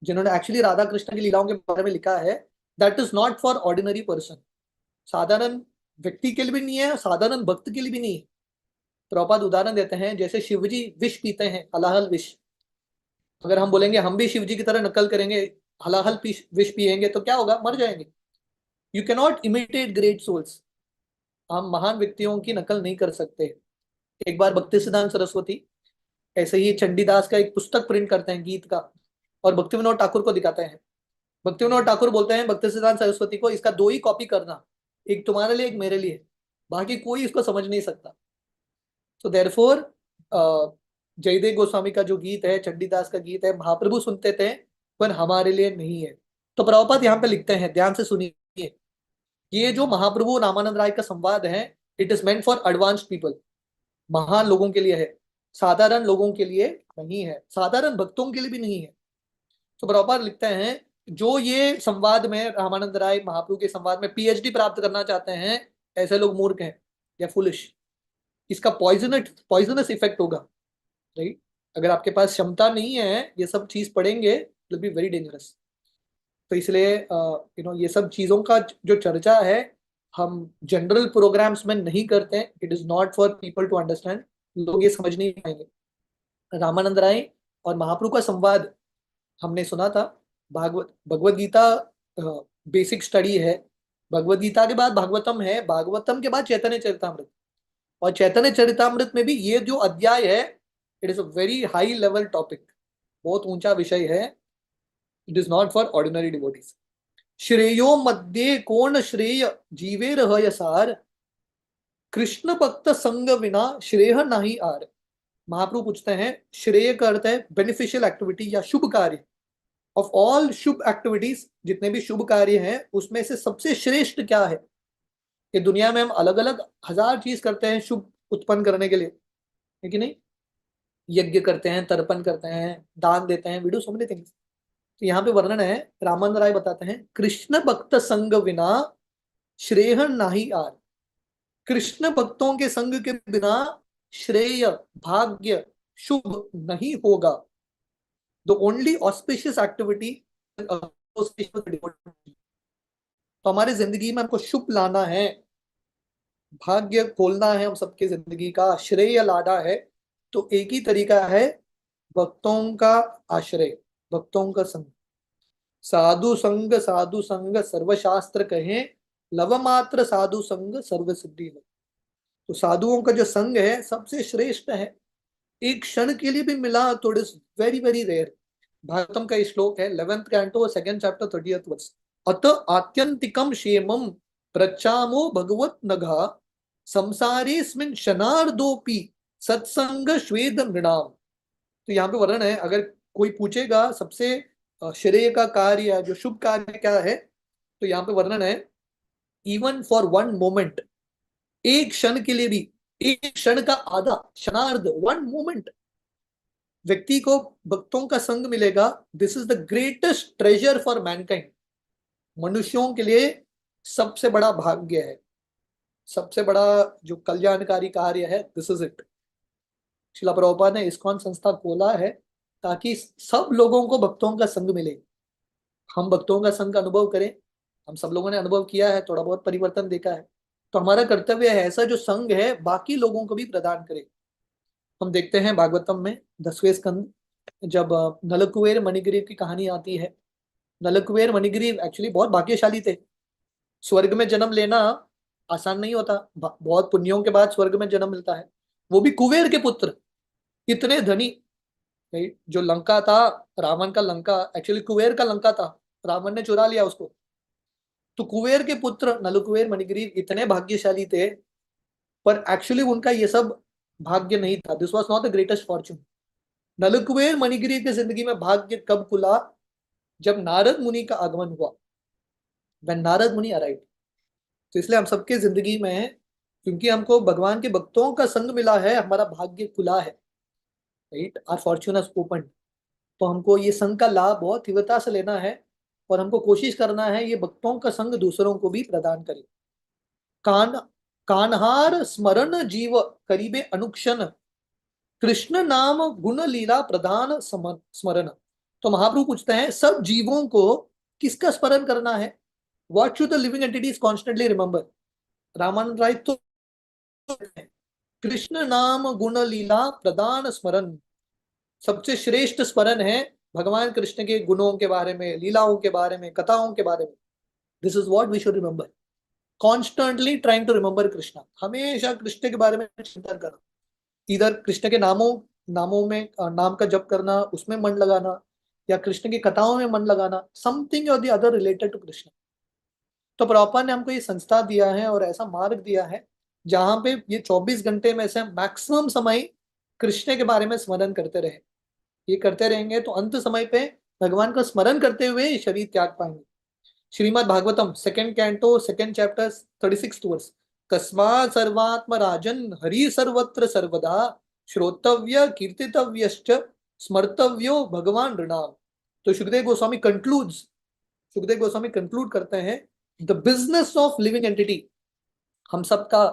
जिन्होंने एक्चुअली राधा कृष्ण की लीलाओं के बारे में लिखा है, that is not for ordinary person. साधारण व्यक्ति के लिए भी नहीं है, साधारण भक्त के लिए भी नहीं है। प्रभुपाद उदाहरण देते हैं, जैसे शिवजी विष पीते हैं, हलाहल विष। अगर हम बोलेंगे हम भी शिवजी की तरह नकल करेंगे, हलाहल विष पिएंगे, तो क्या होगा? मर जाएंगे। You cannot imitate great souls. हम महान व्यक्तियों की नकल नहीं कर सकते। एक बार भक्ति सिद्धांत सरस्वती ऐसे ही चंडीदास का एक पुस्तक प्रिंट करते हैं गीत का, और भक्ति विनोद ठाकुर को दिखाते हैं। भक्ति विनोद ठाकुर बोलते हैं भक्ति सिद्धांत सरस्वती को, इसका दो ही कॉपी करना, एक तुम्हारे लिए एक मेरे लिए, बाकी कोई इसको समझ नहीं सकता। तो देयरफॉर जयदेव गोस्वामी का जो गीत है, चंडीदास का गीत है, महाप्रभु सुनते थे पर हमारे लिए नहीं है। तो प्रभुपाद यहाँ पे लिखते हैं, ध्यान से सुनिए, ये जो महाप्रभु रामानंद राय का संवाद है, it is meant for advanced people, महान लोगों के लिए है, साधारण लोगों के लिए नहीं है, साधारण भक्तों के लिए भी नहीं है। तो प्रभुपाद लिखते हैं, जो ये संवाद में रामानंद राय महाप्रभु के संवाद में पीएचडी प्राप्त करना चाहते हैं, ऐसे लोग मूर्ख हैं या फुलिश। इसका पॉइजनस इफेक्ट होगा, राइट। अगर आपके पास क्षमता नहीं है ये सब चीज पढ़ेंगे, विल बी वेरी डेंजरस। तो इसलिए ये सब चीजों का जो चर्चा है, हम जनरल प्रोग्राम्स में नहीं करते हैं। It is not for people to understand, लोग ये समझ नहीं पाएंगे। रामानंद राय और महाप्रभु का संवाद हमने सुना था। भगवत गीता बेसिक स्टडी है, भगवत गीता के बाद भागवतम है, भागवतम के बाद चैतन्य चरितामृत, और चैतन्य चरितामृत में भी ये जो अध्याय है, it is a very high level topic, बहुत ऊंचा विषय है। It is not for ordinary devotees. श्रेयो मध्य कौन श्रेय जीवे रह सार, कृष्ण भक्त संग विना श्रेय नहीं आर। महाप्रभु पूछते हैं, श्रेय का अर्थ है बेनिफिशियल एक्टिविटी या शुभ कार्य। ऑफ ऑल शुभ एक्टिविटीज, जितने भी शुभ कार्य हैं उसमें से सबसे श्रेष्ठ क्या है? कि दुनिया में हम अलग अलग हजार चीज करते हैं शुभ उत्पन्न करने के लिए, है कि नहीं? यज्ञ करते हैं, तर्पण करते हैं, दान देते हैं, we do so many things. तो यहाँ पे वर्णन है, रामानंद राय बताते हैं, कृष्ण भक्त संग विना श्रेय नाही आर। कृष्ण भक्तों के संग के बिना श्रेय, भाग्य, शुभ नहीं होगा। The only auspicious activity. तो हमारे जिंदगी में हमको शुभ लाना है, भाग्य खोलना है हम सबके जिंदगी का, श्रेय लाना है, तो एक ही तरीका है, भक्तों का आश्रय, भक्तों का संग। साधु संग सर्वशास्त्र कहे, लव मात्र साधु संग सर्व सिद्धि है। तो साधुओं का जो संग है सबसे श्रेष्ठ है। एक क्षण के लिए भी मिला तो it is very very rare. Bhagavatam का श्लोक है 11th canto 2nd chapter 30th verse, अत आत्यंतिकम क्षेमम प्रचामो भगवत नघा, संसारेस्मिन क्षणार्धोपि सत्संग श्वेद नृणाम। तो यहाँ पे वर्णन है, अगर कोई पूछेगा सबसे श्रेय का कार्य, जो शुभ कार्य क्या है, तो यहाँ पे वर्णन है, इवन फॉर वन मोमेंट, एक क्षण के लिए भी, एक क्षण का आधा, क्षणार्ध, वन मोमेंट, व्यक्ति को भक्तों का संग मिलेगा। This is the greatest treasure for Mankind. मनुष्यों के लिए सबसे बड़ा भाग्य है, सबसे बड़ा जो कल्याणकारी कार्य है, दिस इज इट। शिला प्रभुपाद ने इस्कॉन संस्था खोला है ताकि सब लोगों को भक्तों का संग मिले, हम भक्तों का संग अनुभव करें। हम सब लोगों ने अनुभव किया है, थोड़ा बहुत परिवर्तन देखा है, तो हमारा कर्तव्य है ऐसा जो संग है बाकी लोगों को भी प्रदान करे। हम देखते हैं भागवतम में 10वें स्कंद, जब नलकुबेर मणिग्रीव की कहानी आती है। नलकुबेर मणिग्रीव एक्चुअली बहुत भाग्यशाली थे। स्वर्ग में जन्म लेना आसान नहीं होता, बहुत पुण्यों के बाद स्वर्ग में जन्म मिलता है, वो भी कुबेर के पुत्र, इतने धनी। जो लंका था, रावण का लंका एक्चुअली कुबेर का लंका था, रावण ने चुरा लिया उसको। तो कुबेर के पुत्र नलकुबेर मणिग्रीव इतने भाग्यशाली थे, पर एक्चुअली उनका ये सब भाग्य नहीं था। This was not the greatest fortune. Nalakuvara Manigriva की जिंदगी में भाग्य कब खुला? जब नारद मुनि का आगमन हुआ, when नारद मुनि अराइव। तो इसलिए हम सबके जिंदगी में, क्योंकि हमको भगवान के भक्तों का संग मिला है, हमारा भाग्य खुला है, right, our fortune has open. तो हमको ये संग का लाभ बहुत तीव्रता से लेना है, और हमको कोशिश करना है ये भक्तों का संग दूसरों को भी प्रदान करे। कान कान्हार स्मरण जीव करीबे अनुक्षण, कृष्ण नाम गुण लीला प्रधान स्मरण। तो महाप्रभु पूछते हैं, सब जीवों को किसका स्मरण करना है? What should the living entities constantly remember? Ramananda Ray तो कृष्ण नाम गुण लीला प्रदान स्मरण, सबसे श्रेष्ठ स्मरण है भगवान कृष्ण के गुणों के बारे में, लीलाओं के बारे में, कथाओं के बारे में। This is what we should remember. Constantly trying to remember Krishna, हमेशा कृष्ण के बारे में चिंतन करना, इधर कृष्ण के नामों नामों में नाम का जप करना, उसमें मन लगाना, या कृष्ण की कथाओं में मन लगाना, समथिंग और the other related to Krishna. तो प्रॉपर ने हमको ये संस्था दिया है और ऐसा मार्ग दिया है जहां पे ये 24 घंटे में से मैक्सिमम समय कृष्ण के बारे में स्मरण करते रहे। ये करते रहेंगे तो अंत समय पे भगवान का स्मरण करते हुए ये शरीर त्याग पाएंगे। Shrimad Bhagavatam second canto second chapter 36 verse, कस्मात् सर्वात्म राजन हरि सर्वत्र सर्वदा श्रोतव्य कीर्तितव्यश्च स्मर्तव्यो भगवान ऋणाम। तो सुखदेव गोस्वामी कंक्लूड करते हैं, the business of living entity, हम सबका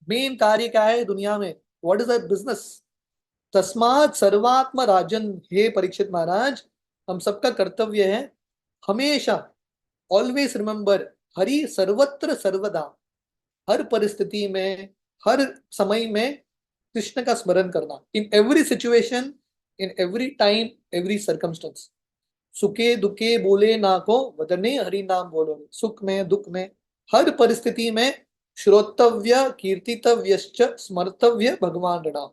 मेन कार्य क्या है दुनिया में, व्हाट इज द बिजनेस? तस्मात् सर्वात्म राजन, हे परीक्षित महाराज, हम सबका कर्तव्य है हमेशा, ऑलवेज रिमेंबर, हरि सर्वत्र सर्वदा, हर परिस्थिति में, हर समय में कृष्ण का स्मरण करना, in every situation, in every time, every circumstance. सुखे दुखे बोले ना को वदने हरि नाम बोलो, सुख में दुख में हर परिस्थिति में श्रोतव्य कीर्तितव्यश्च स्मर्तव्य भगवान नाम।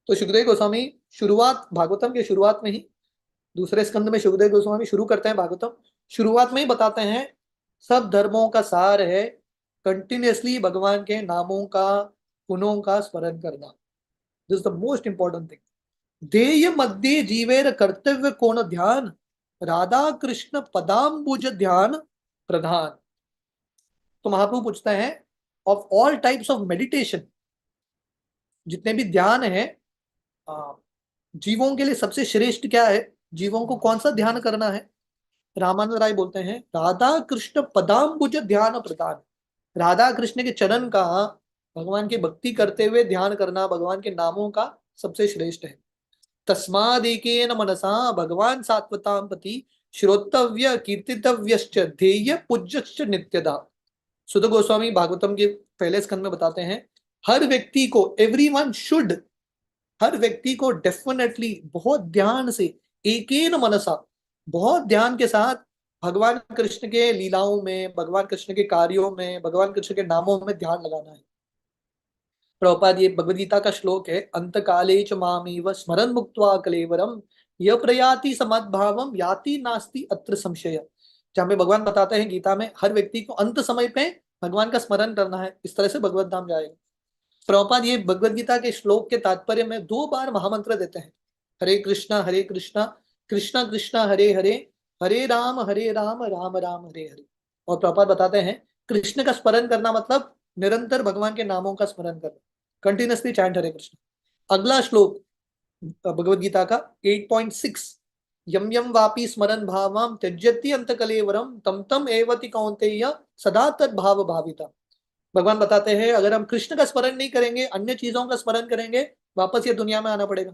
तो सुखदेव गोस्वामी शुरुआत भागवतम के शुरुआत में ही, दूसरे स्कंद में सुखदेव गोस्वामी शुरू करते हैं भागवतम, शुरुआत में ही बताते हैं सब धर्मों का सार है कंटिन्यूअसली भगवान के नामों का, गुणों का स्मरण करना। This the most important thing. ध्येय मध्य जीवेर कर्तव्य कोण ध्यान, राधा कृष्ण पदाम्बुज ध्यान प्रधान। तो महाप्रभु पूछते हैं, of all types of meditation, जितने भी ध्यान है, जीवों के लिए सबसे श्रेष्ठ क्या है, जीवों को कौन सा ध्यान करना है? रामानंद राय बोलते हैं, राधा कृष्ण पदाम्बुज ध्यान प्रदान, राधा कृष्ण के चरण का, भगवान की भक्ति करते हुए ध्यान करना भगवान के नामों का सबसे श्रेष्ठ है। तस्मादेकेन मनसा भगवान सात्वताम पति श्रोतव्य कीर्तितव्यश्च ध्येय पूज्यश्च नित्यदा। सुध गोस्वामी भागवतम के पहले स्कंद में बताते हैं, हर व्यक्ति को, एवरीवन शुड, हर व्यक्ति को डेफिनेटली बहुत ध्यान से, एकेन मनसा, बहुत ध्यान के साथ भगवान कृष्ण के लीलाओं में, भगवान कृष्ण के कार्यों में, भगवान कृष्ण के नामों में ध्यान लगाना है। प्रभुपाद, ये भगवद गीता का श्लोक है, अंत काले च मामेव स्मरन् मुक्त्वा कलेवरम य प्रयाति समद्भावम याति नास्ति अत्र संशय। जहाँ पे भगवान बताते हैं गीता में, हर व्यक्ति को अंत समय पे भगवान का स्मरण करना है, इस तरह से भगवत धाम जाएगा। प्रभुपाद ये भगवद गीता के श्लोक के तात्पर्य में 2 बार महामंत्र देते हैं, हरे कृष्णा कृष्णा कृष्णा हरे हरे, हरे राम राम राम हरे हरे। और प्रभुपाद बताते हैं, कृष्ण का स्मरण करना मतलब निरंतर भगवान के नामों का स्मरण करना, कंटिन्यूअसली चैंट हरे कृष्ण। अगला श्लोक भगवद गीता का 8.6, यम यम वापी स्मरण भावम त्यज्यति अंत कलेवरम तम तम एवति कौन्तेय सदा तद भाव भाविता। भगवान बताते हैं, अगर हम कृष्ण का स्मरण नहीं करेंगे, अन्य चीजों का स्मरण करेंगे, वापस ये दुनिया में आना पड़ेगा।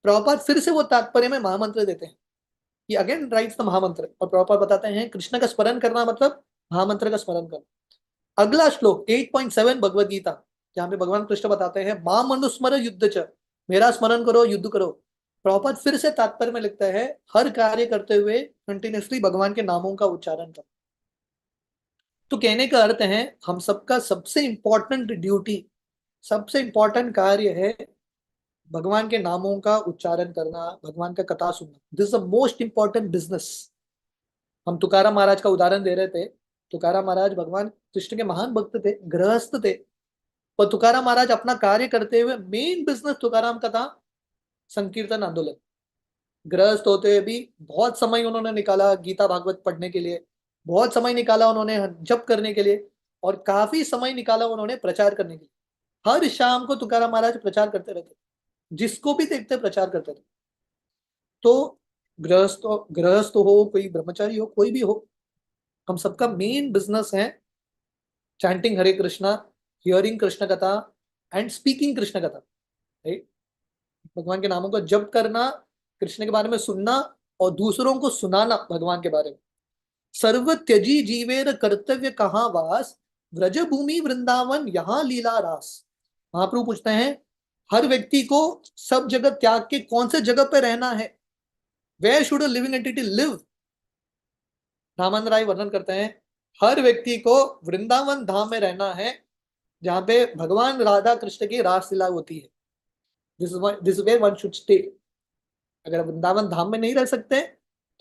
प्रभुपाद फिर से वो तात्पर्य में महामंत्र देते हैं, ये अगेन राइट्स द महामंत्र, और प्रभुपाद बताते हैं कृष्ण का स्मरण करना मतलब महामंत्र का स्मरण करना। अगला श्लोक 8.7 भगवद गीता, जहाँ पे भगवान कृष्ण बताते हैं, मां मनुस्मर युद्ध च, मेरा स्मरण करो, युद्ध करो। प्रभुपाद फिर से तात्पर्य में लिखता है, हर कार्य करते हुए कंटिन्यूअसली भगवान के नामों का उच्चारण करो। तो कहने का अर्थ है, हम सबका सबसे इंपॉर्टेंट ड्यूटी, सबसे इंपॉर्टेंट कार्य है भगवान के नामों का उच्चारण करना, भगवान का कथा सुनना। This is the most important business. हम तुकाराम महाराज का उदाहरण दे रहे थे, तुकाराम महाराज भगवान कृष्ण के महान भक्त थे, गृहस्थ थे, पर तुकाराम महाराज अपना कार्य करते हुए मेन बिजनेस तुकाराम का था संकीर्तन आंदोलन। गृहस्थ होते हुए भी बहुत समय उन्होंने निकाला गीता भागवत पढ़ने के लिए, बहुत समय निकाला उन्होंने जप करने के लिए, और काफी समय निकाला उन्होंने प्रचार करने के लिए। हर शाम को तुकाराम महाराज प्रचार करते रहते, जिसको भी देखते प्रचार करते थे। तो गृहस्थ हो, कोई ब्रह्मचारी हो, कोई भी हो, हम सबका मेन बिजनेस है चैंटिंग हरे कृष्णा, हियरिंग कृष्ण कथा एंड स्पीकिंग कृष्ण कथा, राइट? भगवान के नामों का जप करना, कृष्ण के बारे में सुनना और दूसरों को सुनाना भगवान के बारे में। सर्व त्यजी जीवेर कर्तव्य कहाँ वास, व्रज भूमि वृंदावन यहाँ लीला रास। महाप्रभु पूछते हैं, हर व्यक्ति को सब जगह त्याग के कौन से जगह पे रहना है, where should a living entity live? Ramananda राय वर्णन करते हैं, हर व्यक्ति को वृंदावन धाम में रहना है, जहाँ पे भगवान राधा कृष्ण की रासलीला होती है। This way one should stay. अगर वृंदावन धाम में नहीं रह सकते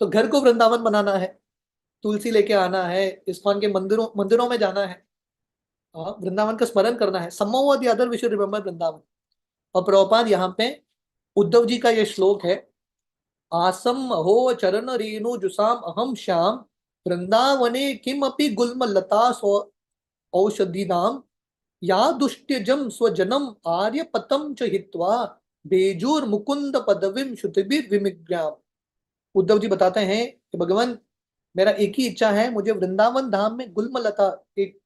तो घर को वृंदावन बनाना है, तुलसी लेके आना है, इस्कॉन के मंदिरों मंदिरों में जाना है, वृंदावन का स्मरण करना है। समोव the other we should remember Vrindavan. और प्रभुपाद यहाँ पे उद्धव जी का ये श्लोक है, आसम हो चरण रेणु जुसाम अहम श्याम वृंदावने किमपि गुल्म लता औषधि नाम या दुष्ट्यजम स्वजनम आर्य पतम च हित्वा बेजूर मुकुंद पदवीम श्रुतिभिर विमिग्राम। उद्धव जी बताते हैं कि भगवान, मेरा एक ही इच्छा है, मुझे वृंदावन धाम में गुल्मलता, एक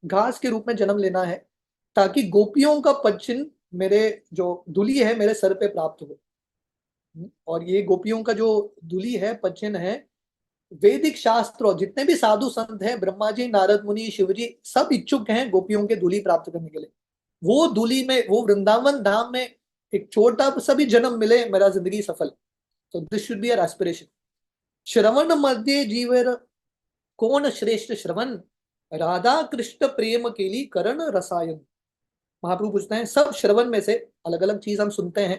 घास के रूप में जन्म लेना है, ताकि गोपियों का पद चिन्ह, मेरे जो धूली है, मेरे सर पे प्राप्त हो। और ये गोपियों का जो धूली है, पद चिन्ह है, वैदिक शास्त्र और जितने भी साधु संत हैं, ब्रह्मा जी, नारद मुनि, शिव जी, सब इच्छुक हैं गोपियों के धूली प्राप्त करने के लिए। वो धूली में, वो वृंदावन धाम में एक छोटा सा भी जन्म मिले, मेरा जिंदगी सफल। तो this should be our aspiration. श्रवण मध्य जीवर कौन श्रेष्ठ श्रवण, राधा कृष्ण प्रेम के लिए करण रसायन। महाप्रभु पूछते हैं, सब श्रवण में से अलग अलग चीज हम सुनते हैं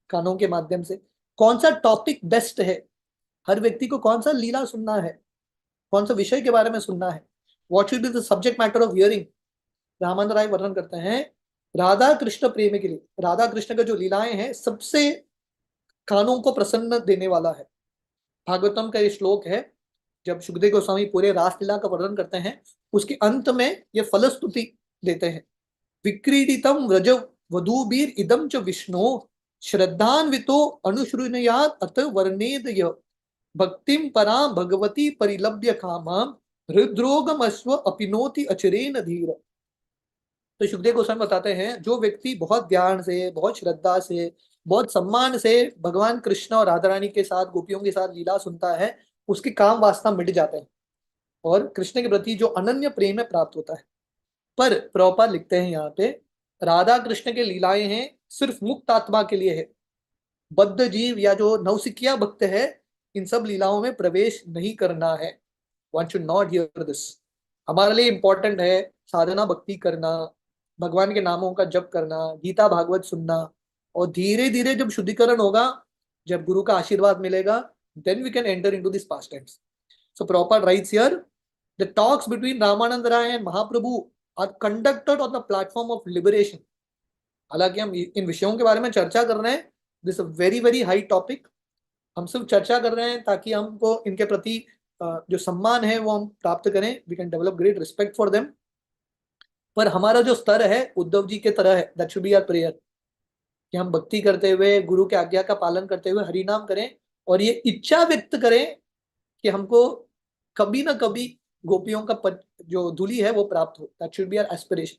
कानों के माध्यम से, कौन सा टॉपिक बेस्ट है, हर व्यक्ति को कौन सा लीला सुनना है, कौन सा विषय के बारे में सुनना है, what should be the subject matter of hearing. Ramanand राय वर्णन करते हैं, राधा कृष्ण प्रेम के लिए, राधा कृष्ण का जो लीलाएं हैं सबसे कानों को प्रसन्न देने वाला है। भागवतम का ये श्लोक है, जब सुखदेव गोस्वामी पूरे रासलीला का वर्णन करते हैं, उसके अंत में ये फलस्तुति देते हैं, विक्रीडितम व्रज वधूबीर इदम च विष्णु श्रद्धान्वितो अनुश्रुणयात अत वर्णेद य भक्तिम पराम भगवती परिलभ्य कामाम हृद्रोगम अश्व अपिनोति अचरेन धीर। तो सुखदेव गोस्वामी बताते हैं, जो व्यक्ति बहुत ध्यान से, बहुत श्रद्धा से, बहुत सम्मान से भगवान कृष्ण और राधा रानी के साथ, गोपियों के साथ लीला सुनता है, उसके काम वासना मिट जाते हैं और कृष्ण के प्रति जो अनन्य प्रेम है प्राप्त होता है। पर प्रभुपाद लिखते हैं यहाँ पे, राधा कृष्ण के लीलाएं हैं सिर्फ मुक्त आत्मा के लिए है, बद्ध जीव या जो नवसिखिया भक्त है, इन सब लीलाओं में प्रवेश नहीं करना है। One should not here this. हमारे लिए इंपॉर्टेंट है साधना भक्ति करना, भगवान के नामों का जप करना, गीता भागवत सुनना, और धीरे धीरे जब शुद्धिकरण होगा, जब गुरु का आशीर्वाद मिलेगा, then we can enter into these pastimes. So Prabhupada writes here, the talks between Ramanand Rai and Mahaprabhu are conducted on the platform of liberation. हालांकि हम इन विषयों के बारे में चर्चा कर रहे हैं, this very very high topic, हम सिर्फ चर्चा कर रहे हैं ताकि हमको इनके प्रति जो सम्मान है वो हम प्राप्त करें, we can develop great respect for them. पर हमारा जो स्तर है उद्धव जी के तरह है, that should be our prayer, कि हम भक्ति करते हुए, गुरु के आज्ञा का पालन करते हुए हरि नाम करें, और ये इच्छा व्यक्त करें कि हमको कभी ना कभी गोपियों का जो धूली है वो प्राप्त हो। That should be our aspiration.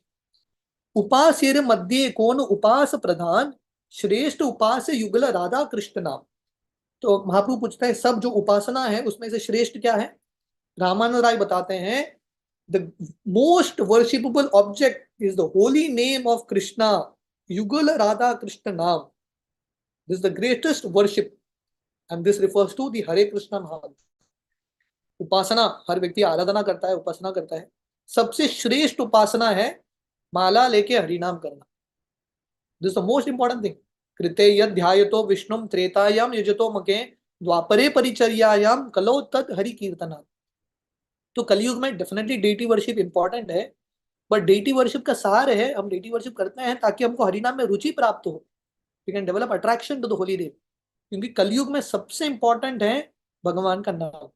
उपास्य मध्य कौन उपास प्रधान, श्रेष्ठ उपास युगल राधा कृष्ण नाम। तो महाप्रभु पूछता है, सब जो उपासना है उसमें से श्रेष्ठ क्या है। रामानंद राय बताते हैं, the most worshipable object is the holy name of Krishna, युगल राधा कृष्ण नाम। This is the greatest worship and this refers to the Hare Krishna महामंत्र। उपासना, हर व्यक्ति आराधना करता है, उपासना करता है, सबसे श्रेष्ठ उपासना है माला लेके हरिनाम करना। This the most important thing. कृते यद ध्यायतो विष्णुम त्रेतायाम यजतो मके द्वापरे परिचर्यायाम कलो तत् हरि कीर्तना। तो कलयुग में डेफिनेटली डेटी वर्शिप इंपॉर्टेंट है, बट डेटी वर्शिप का सार है, हम डेटी वर्शिप करते हैं ताकि हमको हरिनाम में रुचि प्राप्त हो, we can develop attraction to the holy name. क्योंकि कलयुग में सबसे इंपॉर्टेंट है भगवान का नाम।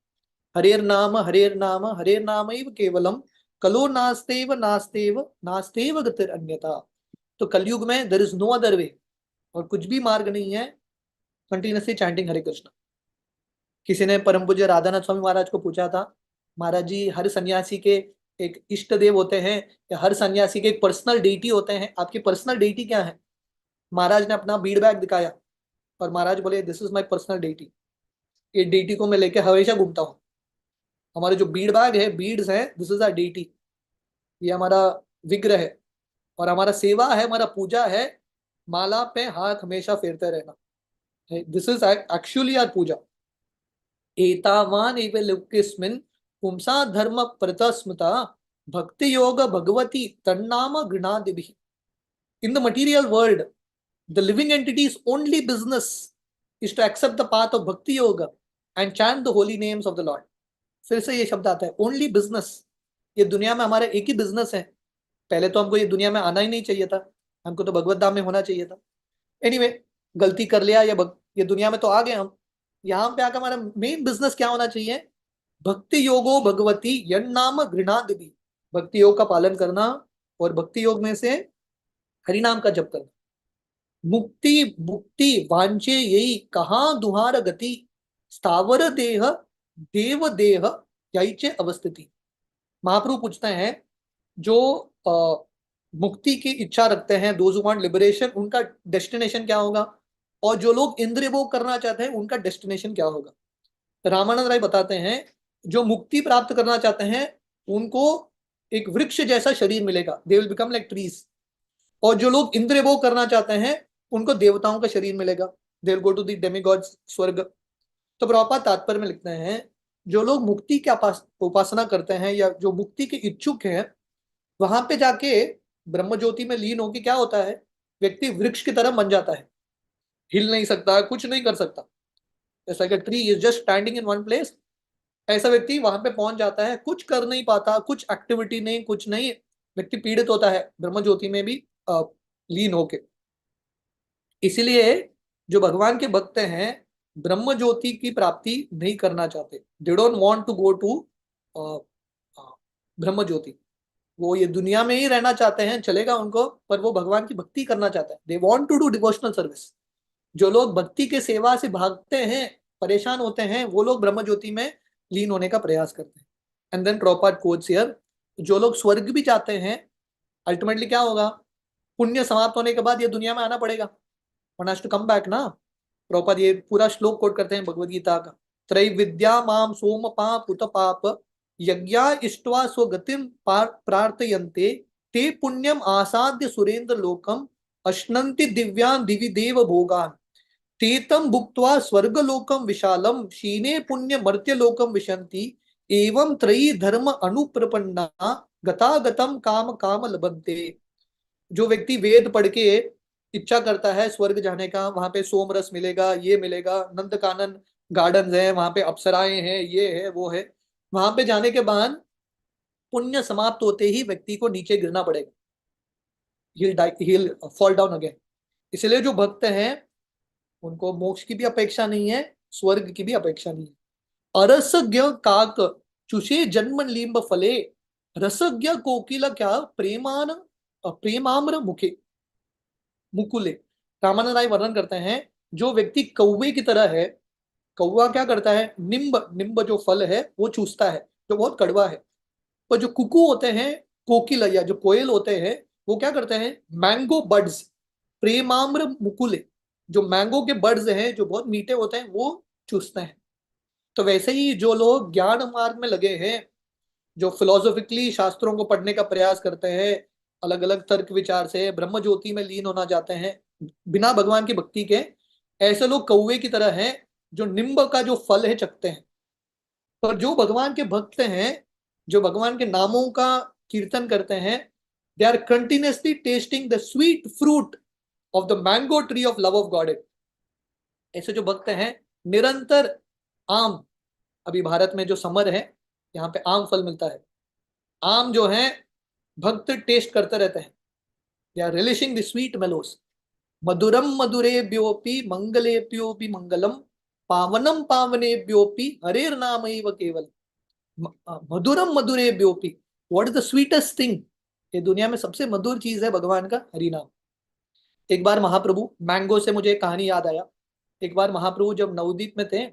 हरेर नाम हरेर नाम हरेर नाम केवलम कलो नास्तेव नास्तेव नास्तेव गतिर अन्यथा। तो कलयुग में there is no other way, और कुछ भी मार्ग नहीं है कंटिन्यूसली चैंटिंग हरे कृष्ण। किसी ने परम पूज्य राधानाथ स्वामी महाराज को पूछा था, महाराज जी, हर सन्यासी के एक इष्ट देव होते हैं, या हर सन्यासी के एक पर्सनल डेटी होते हैं, आपकी पर्सनल डेटी क्या है। महाराज ने अपना बीड बैग दिखाया और महाराज बोले, this is my personal deity, ये डेटी को मैं लेके हमेशा घूमता हूँ। हमारे जो बीड बैग है, बीड्स है, दिस इज आवर डेटी, ये हमारा विग्रह है, और हमारा सेवा है, हमारा पूजा है, माला पे हाथ हमेशा फेरते रहना, दिस इज एक्चुअली आवर पूजा। एतावान एव लोकेस्मिन् पुंसा धर्म प्रतस्मृता भक्ति योग भगवती तन्नाम गृणादिभिः. In the material world, the living entity's only business is to accept the path of bhakti yoga and chant the holy names of the Lord. फिर से ये शब्द आता है, ओनली बिजनेस. ये दुनिया में हमारा एक ही बिजनेस है. पहले तो हमको ये दुनिया में आना ही नहीं चाहिए था, हमको तो भगवत धाम में होना चाहिए था. एनीवे, गलती कर लिया, ये दुनिया में तो आ गए हम. यहाँ पे आकर हमारा मेन बिजनेस क्या होना चाहिए? भक्ति योगो भगवती यन्नाम गृणादिभिः. भक्ति योग का पालन करना और भक्ति योग में से हरि नाम का जप करना. मुक्ति मुक्ति वांचे यही कहाँ दुहार गति स्थावर देह देव देह यही अवस्थिति. महाप्रभु पूछते हैं जो मुक्ति की इच्छा रखते हैं, दोज हु वांट लिबरेशन, उनका डेस्टिनेशन क्या होगा, और जो लोग इंद्रिय भोग करना चाहते हैं उनका डेस्टिनेशन क्या होगा. रामानंद राय बताते हैं जो मुक्ति प्राप्त करना चाहते हैं उनको एक वृक्ष जैसा शरीर मिलेगा, they will become like trees. और जो लोग इंद्रिय भोग करना चाहते हैं उनको देवताओं का शरीर मिलेगा, they will go to the demigods, स्वर्ग. तो प्रभुपाद तात्पर्य में लिखते हैं जो लोग मुक्ति की उपासना करते हैं या जो मुक्ति के इच्छुक हैं, वहां पे जाके ब्रह्म ज्योति में लीन होकर क्या होता है, व्यक्ति वृक्ष की तरह बन जाता है, हिल नहीं सकता, कुछ नहीं कर सकता. जैसा कि tree is just standing in one place, ऐसा व्यक्ति वहां पे पहुंच जाता है, कुछ कर नहीं पाता, कुछ एक्टिविटी नहीं, कुछ नहीं, व्यक्ति पीड़ित होता है ब्रह्म ज्योति में भी लीन होके. इसलिए जो भगवान के भक्त हैं ब्रह्म ज्योति की प्राप्ति नहीं करना चाहते, they don't want to go to brahma jyoti. वो ये दुनिया में ही रहना चाहते हैं, चलेगा उनको, पर वो भगवान की भक्ति करना चाहते हैं. They want to do devotional service. जो लोग भक्ति के सेवा से भागते हैं, परेशान होते हैं, वो लोग ब्रह्म ज्योति में लीन होने का प्रयास करते हैं. And then Prabhupad quotes here, जो लोग स्वर्ग भी चाहते हैं, अल्टीमेटली क्या होगा, पुण्य समाप्त होने के बाद ये दुनिया में आना पड़ेगा, one has to come back ना. प्रभुपाद ये पूरा श्लोक कोट करते हैं भगवद गीता का, त्रैविद्या माम सोम पाप उत पाप यज्ञा इष्ट्वा स्वगतिम प्रार्थयन्ते ते पुण्यम आसाद्य सुरेंद्र लोकम अश्नन्ति दिव्यान दिवि देव भोगान तेतम भुक्त्वा स्वर्ग लोकम विशालम शीने पुण्य मर्त्य लोकम विशंति एवं त्रयी धर्म अनुप्रपन्ना गतागतम काम काम लभन्ते. जो व्यक्ति वेद पढ़ के इच्छा करता है स्वर्ग जाने का, वहां पे सोमरस मिलेगा, ये मिलेगा, नंद कानन गार्डन है, वहां पे अप्सराएं हैं, ये है वो है, वहां पे जाने के बाद पुण्य समाप्त होते ही व्यक्ति को नीचे गिरना पड़ेगा, he'll fall down again. इसलिए जो भक्त हैं उनको मोक्ष की भी अपेक्षा नहीं है, स्वर्ग की भी अपेक्षा नहीं है. अरसज्ञ काक चुषे जन्म लिंब फले रसज्ञ कोकिल क्या प्रेमाम्र मुखे मुकुले. रामानंद राय वर्णन करते हैं जो व्यक्ति कौवे की तरह है, कौवा क्या करता है, निम्ब जो फल है वो चूसता है, जो बहुत कड़वा है. पर जो कुकू होते हैं, कोकिल या जो कोयल होते हैं, वो क्या करते हैं, मैंगो बर्ड्स प्रेमाम्र मुकुले, जो मैंगो के बर्ड्स हैं जो बहुत मीठे होते हैं वो चूसते हैं. तो वैसे ही जो लोग ज्ञान मार्ग में लगे हैं, जो फिलोसॉफिकली शास्त्रों को पढ़ने का प्रयास करते हैं, अलग अलग तर्क विचार से ब्रह्म ज्योति में लीन होना चाहते हैं बिना भगवान की भक्ति के, ऐसे लोग कौवे की तरह हैं जो निम्ब का जो फल है चखते हैं. पर जो भगवान के भक्त हैं, जो भगवान के नामों का कीर्तन करते हैं, they are continuously tasting the sweet fruit of the mango tree of love of God. ऐसे जो भक्त हैं निरंतर आम, अभी भारत में जो समर है यहाँ पे आम फल मिलता है, आम जो है भक्त टेस्ट करते रहते हैं, they are relishing the sweet mellows. मधुरम मधुरेभ्योपि मंगलेभ्योपि मंगलम पावनम पावनेभ्योपि हरेर नामैव केवल. मधुरम मधुरेभ्योपि, what is the sweetest thing, ये दुनिया में सबसे मधुर चीज है भगवान का हरि नाम. एक बार महाप्रभु, मैंगो से मुझे एक कहानी याद आया. एक बार महाप्रभु जब नवद्वीप में थे,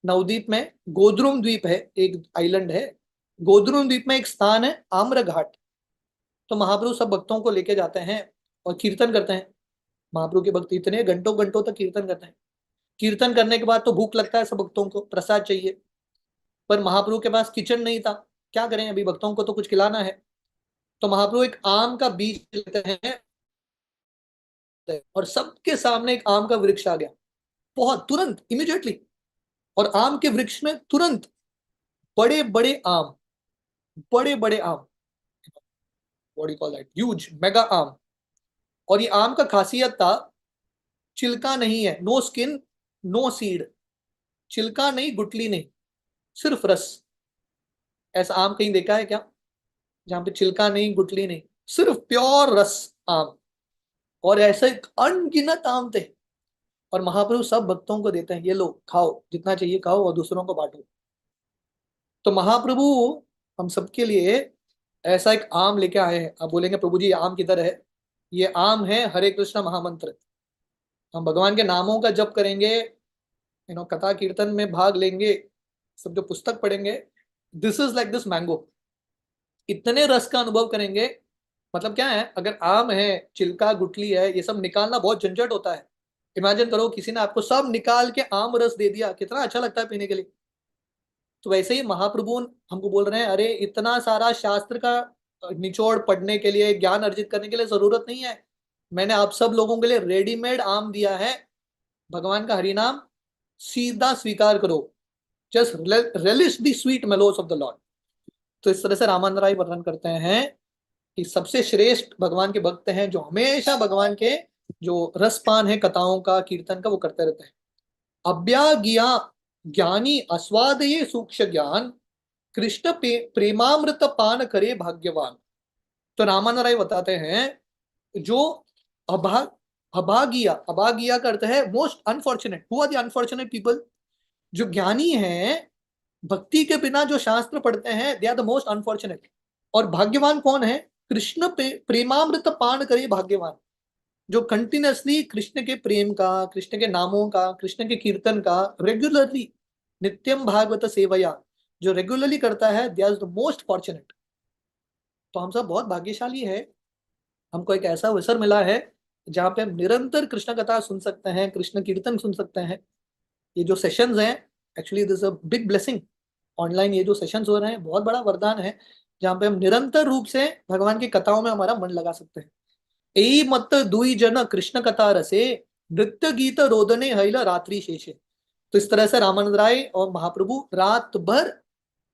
नवद्वीप में गोद्रुम द्वीप है, एक आइलैंड है, गोद्रुम द्वीप में एक स्थान है आम्र घाट. तो महाप्रभु सब भक्तों को लेके जाते हैं और कीर्तन करते हैं. महाप्रभु के भक्त इतने घंटों घंटों तक कीर्तन करते हैं. कीर्तन करने के बाद तो भूख लगता है सब भक्तों को, प्रसाद चाहिए, पर महाप्रभु के पास किचन नहीं था, क्या करें, अभी भक्तों को तो कुछ खिलाना है. तो महाप्रभु एक आम का बीज लेते हैं और सबके सामने एक आम का वृक्ष आ गया, बहुत तुरंत, इमीडिएटली, और आम के वृक्ष में तुरंत बड़े बड़े आम, बड़े बड़े आम, what you call that, huge mega आम। और ये आम का खासियत था, छिलका नहीं है, नो स्किन, नो सीड, छिलका नहीं, गुठली नहीं, सिर्फ रस। ऐसा आम कहीं देखा है क्या, जहां पे छिलका नहीं, गुठली नहीं, सिर्फ प्योर रस आम। और ऐसे अनगिनत आम थे। और महाप्रभु सब भक्तों को देते हैं, ये लो खाओ, जितना चाहिए खाओ और दूसरों को बांटो। तो महाप्रभु हम सबके लिए ऐसा एक आम लेके आए हैं। आप बोलेंगे प्रभु जी ये आम किधर है, ये आम है हरे कृष्ण महामंत्र। हम भगवान के नामों का जप करेंगे, कथा कीर्तन में भाग लेंगे, सब जो पुस्तक पढ़ेंगे, this is like this mango, इतने रस का अनुभव करेंगे। मतलब क्या है, अगर आम है, छिलका गुठली है, ये सब निकालना बहुत झंझट होता है। इमेजिन करो किसी ने आपको सब निकाल के आम रस दे दिया, कितना अच्छा लगता है पीने के लिए। तो वैसे ही महाप्रभु हमको बोल रहे हैं, अरे इतना सारा शास्त्र का निचोड़ पढ़ने के लिए, ज्ञान अर्जित करने के लिए जरूरत नहीं है। मैंने आप सब लोगों के लिए रेडीमेड आम दिया है, भगवान का हरि नाम सीधा स्वीकार करो, just relish the sweet mallows of the Lord. तो इस तरह से रामानंद राय वर्णन करते हैं कि सबसे श्रेष्ठ भगवान के भक्त हैं जो हमेशा भगवान के जो रसपान है कथाओं का, कीर्तन का, वो करते रहते हैं। अभ्यागिया ज्ञानी आस्वादये सूक्ष्म ज्ञान, कृष्ण प्रेमामृत पान करे भाग्यवान। तो रामानंद राय बताते हैं, जो अभाग अभागिया, अभागिया करते हैं most unfortunate, who are the unfortunate people, जो ज्ञानी हैं, भक्ति के बिना जो शास्त्र पढ़ते हैं, they are the most unfortunate. और भाग्यवान कौन है, कृष्ण प्रेमामृत पान करे भाग्यवान, जो कंटिन्यूअसली कृष्ण के प्रेम का, कृष्ण के नामों का, कृष्ण के कीर्तन का रेगुलरली, नित्यम भागवत सेवया, जो रेगुलरली करता है, they are the most fortunate. तो हम सब बहुत भाग्यशाली है, हमको एक ऐसा अवसर मिला है जहाँ पे हम निरंतर कृष्ण कथा सुन सकते हैं, कृष्ण कीर्तन सुन सकते हैं। ये जो सेशंस हैं, actually this a big blessing. Online ये जो सेशंस हो रहे हैं बहुत बड़ा वरदान है, जहाँ पे हम निरंतर रूप से भगवान की कथाओं में हमारा मन लगा सकते हैं। एई मत दुई जन कृष्ण कथा रसे, नृत्य गीत रोदने हैल रात्रि शेषे। तो इस तरह से रामानंद राय और महाप्रभु रात भर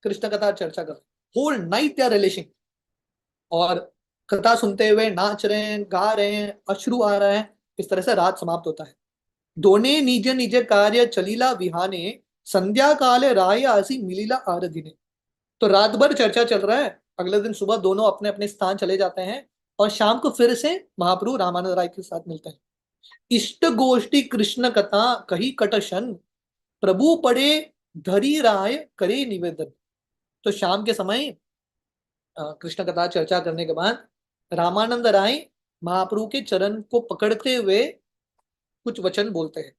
कृष्ण कथा चर्चा कर, whole night they are relishing, और कथा सुनते हुए नाच रहे हैं, गा रहे हैं, अश्रु आ रहा है। इस तरह से रात समाप्त होता है। दोने निज निज कार्य चलीला विहाने, संध्या काले राय आसी मिलीला आरधिने। तो रात भर चर्चा चल रहा है, अगले दिन सुबह दोनों अपने अपने स्थान चले जाते हैं, और शाम को फिर से महाप्रभु रामानंद राय के साथ मिलते हैं। इष्ट गोष्ठी कृष्ण कथा कही कटशन, प्रभु पड़े धरी राय करे निवेदन। तो शाम के समय कृष्ण कथा चर्चा करने के बाद रामानंद राय महाप्रभु के चरण को पकड़ते हुए कुछ वचन बोलते हैं।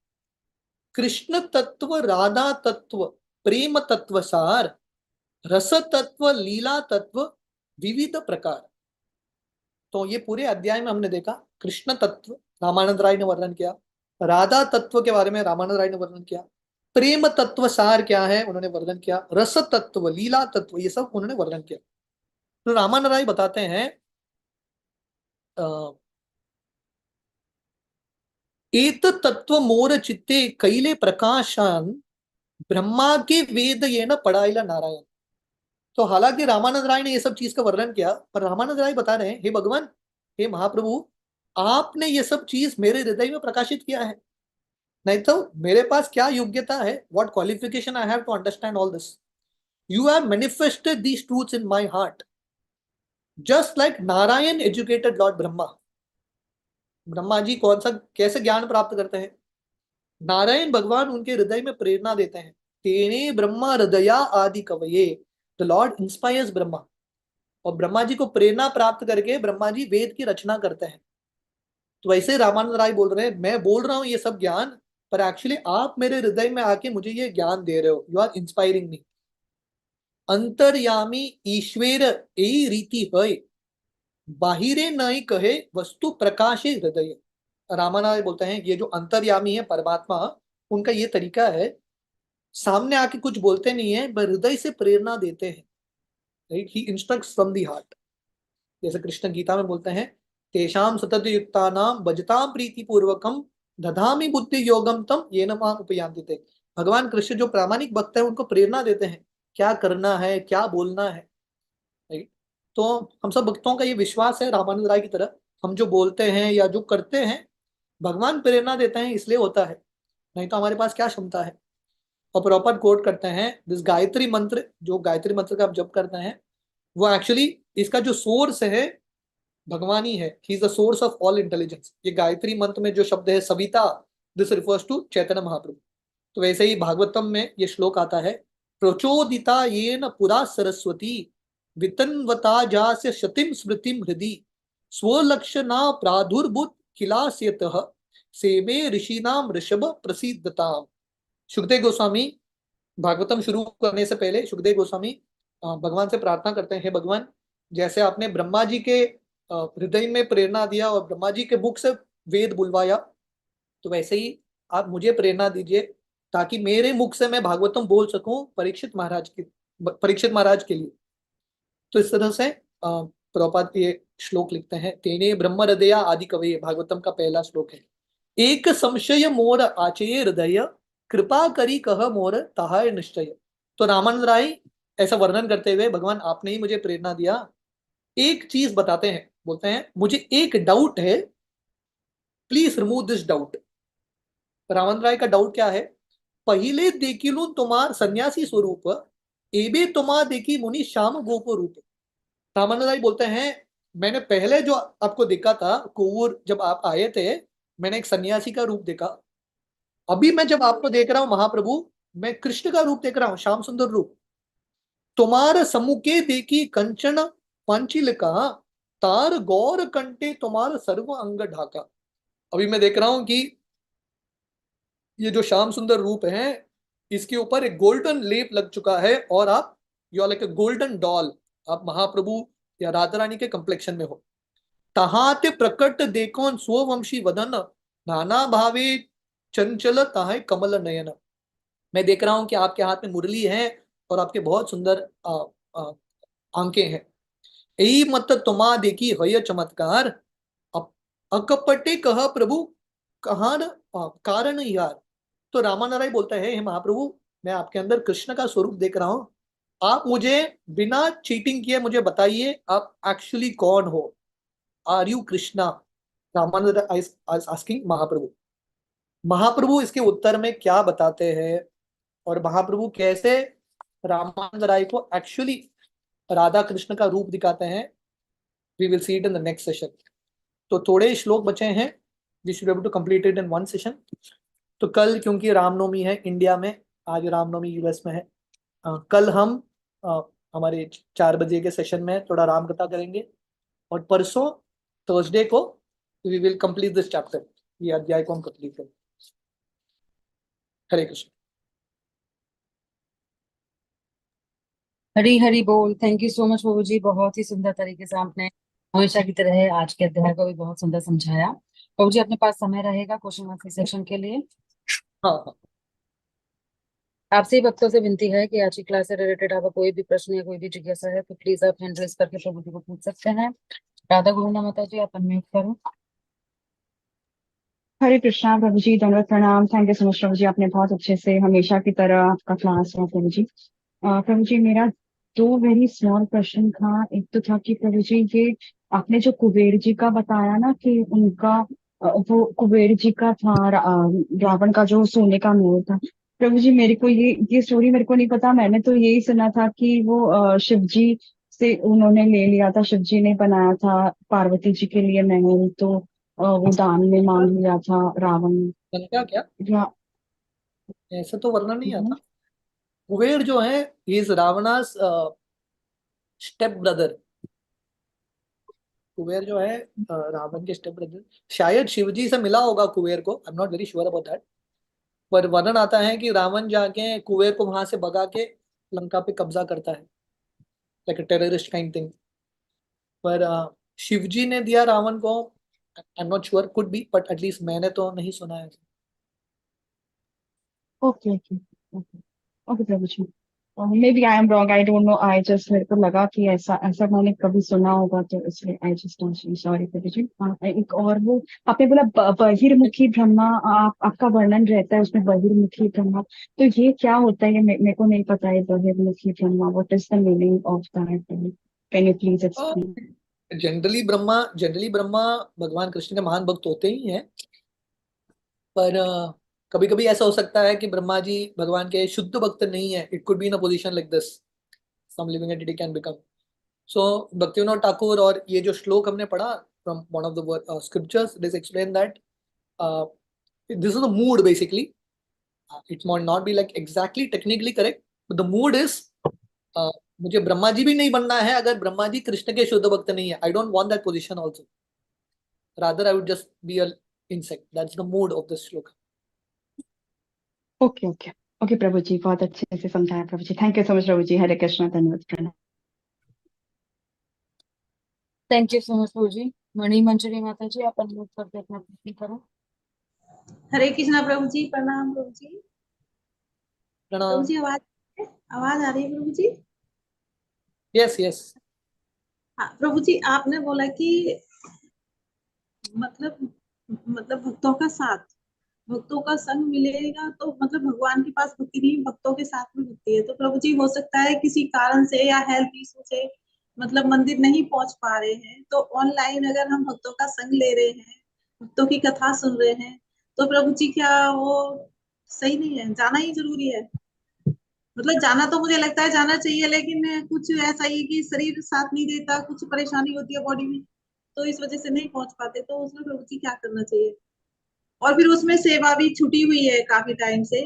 कृष्ण तत्व, राधा तत्व, प्रेम तत्व सार, रस तत्व, लीला तत्व, विविध प्रकार। तो ये पूरे अध्याय में हमने देखा, कृष्ण तत्व रामानंद राय ने वर्णन किया, राधा तत्व के बारे में रामानंद राय ने वर्णन किया, प्रेम तत्व सार क्या है उन्होंने वर्णन किया, रस तत्व, लीला तत्व, ये सब उन्होंने वर्णन किया। तो रामानंद राय बताते हैं, एत तत्व मोर चित्ते कैले प्रकाशान, ब्रह्मा के वेद ये न पढ़ाईला नारायण। तो हालांकि रामानंद राय ने ये सब चीज का वर्णन किया, पर रामानंद राय बता रहे हैं, हे भगवान, हे महाप्रभु, आपने ये सब चीज मेरे हृदय में प्रकाशित किया है, नहीं तो मेरे पास क्या योग्यता है, what qualification I have to understand all this. You have manifested these truths in my heart, just like Narayan educated lord Brahma. Brahma ji कौन सा, कैसे ज्ञान प्राप्त करते हैं, नारायण भगवान उनके हृदय में प्रेरणा देते हैं। तेने ब्रह्मा हृदया आदि कवये, द लॉर्ड इंस्पायर्स ब्रह्मा। और ब्रह्मा जी को प्रेरणा प्राप्त करके ब्रह्मा जी वेद की रचना करते हैं। तो वैसे रामानंद राय बोल रहे हैं, मैं बोल रहा हूँ ये सब ज्ञान, पर एक्चुअली आप मेरे हृदय में आके मुझे ये ज्ञान दे रहे हो, यू आर इंस्पायरिंग मी। अंतर्यामी ईश्वर यही रीति है, बाहिरे नहीं कहे वस्तु प्रकाशे हृदय। रामानंद राय बोलते हैं, ये जो अंतर्यामी है परमात्मा, उनका ये तरीका है, सामने आके कुछ बोलते नहीं है, पर हृदय से प्रेरणा देते हैं। Right, he instructs from the heart. जैसे कृष्ण गीता में बोलते हैं, तेषाम सतत युक्ता नाम भजताम प्रीति पूर्वकम, दधामी बुद्धि योगम तम येन माम उपयांति ते। भगवान कृष्ण जो प्रामाणिक भक्त है उनको प्रेरणा देते हैं क्या करना है, क्या बोलना है। राइट। तो हम सब भक्तों का ये विश्वास है रामानंद राय की तरह, हम जो बोलते हैं या जो करते हैं भगवान प्रेरणा देते हैं इसलिए होता है, नहीं तो हमारे पास क्या क्षमता है। और प्रॉपर कोट करते हैं दिस गायत्री मंत्र, जो गायत्री मंत्र का आप जप करते हैं वो एक्चुअली इसका जो सोर्स है भगवान ही है। ही is the source of all intelligence. ये गायत्री मंत्र में जो शब्द है Savita, this refers to Chaitanya Mahaprabhu. तो वैसे ही भागवतम में ये श्लोक आता है, प्रचोदिता येन पुरा सरस्वती वितन्वता जास्य शतिम स्मृतिम हृदि स्वलक्षणा प्रादुर्भूत किलास्यतः सेवे ऋषिनाम ऋषभ प्रसिद्धताम। सुखदेव गोस्वामी भागवतम शुरू करने से पहले सुखदेव गोस्वामी भगवान से प्रार्थना करते हैं, हे भगवान, जैसे आपने ब्रह्मा जी के हृदय में प्रेरणा दिया और ब्रह्मा जी के मुख से वेद बुलवाया, तो वैसे ही आप मुझे प्रेरणा दीजिए ताकि मेरे मुख से मैं भागवतम बोल सकूं परीक्षित महाराज के लिए। तो इस तरह से प्रभुपाद ये श्लोक लिखते हैं, तेने ब्रह्म हृदय आदि कवि, भागवतम का पहला श्लोक है। एक संशय मोर आचये हृदय कृपा करी कह मोर ताहाय निश्चय। तो रामानंद राय ऐसा वर्णन करते हुए, भगवान आपने ही मुझे प्रेरणा दिया, एक चीज बताते हैं, बोलते हैं मुझे एक डाउट है, please remove this doubt. Ramanand Rai का डाउट क्या है, पहिले देखिलू तुम्हार सन्यासी स्वरूप एबे तुम्हार देखी मुनि श्याम गोप रूप। रामानंद राय बोलते हैं मैंने पहले जो आपको देखा था कोवूर जब आप आए थे, मैंने एक सन्यासी का रूप देखा। अभी मैं जब आपको देख रहा हूं महाप्रभु, मैं कृष्ण का रूप देख रहा हूं, श्याम सुंदर रूप। तुम्हार समुखे देखी कंचन पंचिल का तार गौर कंटे तुम्हार सर्व अंग ढाका। अभी मैं देख रहा हूं कि ये जो श्याम सुंदर रूप है इसके ऊपर एक गोल्डन लेप लग चुका है और आप you are like a golden doll, आप महाप्रभु या राधा रानी के कंप्लेक्शन में हो। तहाते प्रकट देखोन स्ववंशी वदन नाना भावे चंचल ताहे कमल नयन। मैं देख रहा हूं कि आपके हाथ में मुरली है और आपके बहुत सुंदर आ, आंखें हैं। यही मत तुमा देखी हय चमत्कार अकपटे कह प्रभु कहान कारण यार। तो रामानाराय बोलता है, हे महाप्रभु, मैं आपके अंदर कृष्ण का स्वरूप देख रहा हूं, आप मुझे बिना चीटिंग किए मुझे बताइए आप एक्चुअली कौन हो, are you Krishna. Ramanand asking Mahaprabhu. Mahaprabhu इसके उत्तर में क्या बताते हैं और महाप्रभु कैसे रामानंद राय को एक्चुअली राधा कृष्ण का रूप दिखाते हैं, we will see it in the next session. तो थोड़े श्लोक बचे हैं, we should able to complete it in one session. तो कल क्योंकि रामनवमी है इंडिया में, आज रामनवमी यूएस में है, कल हम अ, हमारे 4 बजे के सेशन में थोड़ा राम कथा करेंगे और परसों थर्सडे को we will complete this chapter, ये अध्याय को हम कंप्लीट करेंगे। हरे कृष्ण। हरी हरी बोल। थैंक यू सो मच बाबू जी, बहुत ही सुंदर तरीके से आपने हमेशा की तरह आज के अध्याय को भी बहुत सुंदर समझाया। बाबू जी अपने पास समय रहेगा क्वेश्चन आंसर सेशन के लिए? हाँ हाँ। आपसे ही भक्तों से विनती है कि आज की क्लास से रिलेटेड आपका कोई भी प्रश्न या कोई भी जिज्ञासा है तो प्लीज आप हैंड रेज करके प्रभु जी को पूछ सकते हैं। राधा गोविंदा माता जी आप अनम्यूट करो। हरे कृष्णा प्रभु जी, दंडवत प्रणाम। थैंक यू सो मच प्रभु जी, आपने बहुत अच्छे से हमेशा की तरह आपका क्लास हुआ प्रभु जी। प्रभु जी मेरा दो वेरी स्मॉल क्वेश्चन था। एक तो था कि प्रभु जी ये आपने जो कुबेर जी का बताया ना कि उनका वो कुबेर जी का था रावण का जो सोने का मोर था। प्रभु जी मेरे को ये स्टोरी मेरे को नहीं पता। मैंने तो यही सुना था कि वो शिव जी से उन्होंने ले लिया था, शिव जी ने बनाया था पार्वती जी के लिए महल, तो वो दान में मांग लिया था रावण ने। क्या क्या या ऐसा तो वर्णन नहीं आता। कुबेर जो है इज रावणास स्टेप ब्रदर। कुबेर जो है रावण के स्टेप ब्रदर, शायद शिवजी से मिला होगा कुबेर को, I am not very sure about that. पर वर्णन आता है कि रावण जाके कुबेर को वहां से भगा के लंका पे कब्जा करता है, लाइक टेररिस्ट काइंड थिंग। पर शिवजी ने दिया रावण को, I am not sure, could be, but at least मैंने तो नहीं सुना है। Okay okay okay okay Prabhu ji. Maybe I am wrong, I don't know, I just मेरे को लगा कि ऐसा ऐसा मैंने कभी सुना होगा, तो इसलिए आई जस्ट सॉरी प्रभु जी। एक और वो आपने बोला बहिर्मुखी ब्रह्मा, आपका वर्णन रहता है उसमें बहिर्मुखी ब्रह्मा, तो ये क्या होता है? ये मेरे को नहीं पता है बहिर्मुखी Brahma, what is the meaning of that? Can you please explain? Generally Brahma भगवान कृष्ण के महान भक्त होते ही हैं, पर कभी कभी ऐसा हो सकता है कि ब्रह्मा जी भगवान के शुद्ध भक्त नहीं है। It could be in a position like this, some living entity can become so. Bhaktivinoda Thakur और ये जो श्लोक हमने पढ़ा from one of the scriptures, this explain that this is the mood basically. It might not be like exactly technically correct, but the mood is मुझे ब्रह्मा जी भी नहीं बनना है अगर ब्रह्मा जी कृष्ण के शुद्ध भक्त नहीं है। I don't want that position also, rather I would just be a insect. That's the mood of this shloka. Okay okay okay प्रभु जी, बहुत अच्छे से समझाया प्रभु जी, थैंक यू सो मच प्रभु जी। हरे कृष्णा, धन्यवाद, प्रणाम। थैंक यू सो मच प्रभु जी। मणि मंजरी माता जी, आप अनम्यूट करके अपना प्रश्न करो। हरे कृष्णा प्रभु जी, प्रणाम प्रभु जी। प्रभु प्रणाम। जी आवाज आ रही है प्रभु जी? Yes yes. हाँ प्रभु जी, आपने बोला कि मतलब भक्तों का संग मिलेगा तो मतलब भगवान के पास भक्ति नहीं, भक्तों के साथ में भक्ति है। तो प्रभु जी हो सकता है किसी कारण से या हेल्थ इशू से मतलब मंदिर नहीं पहुंच पा रहे हैं, तो ऑनलाइन अगर हम भक्तों का संग ले रहे हैं, भक्तों की कथा सुन रहे हैं, तो प्रभु जी क्या वो सही नहीं है? जाना ही जरूरी है? मतलब जाना तो मुझे लगता है जाना चाहिए, लेकिन कुछ ऐसा ही है कि शरीर साथ नहीं देता, कुछ परेशानी होती है बॉडी में, तो इस वजह से नहीं पहुंच पाते। तो उसमें प्रभु जी क्या करना चाहिए? और फिर उसमें सेवा भी छुटी हुई है काफी टाइम से,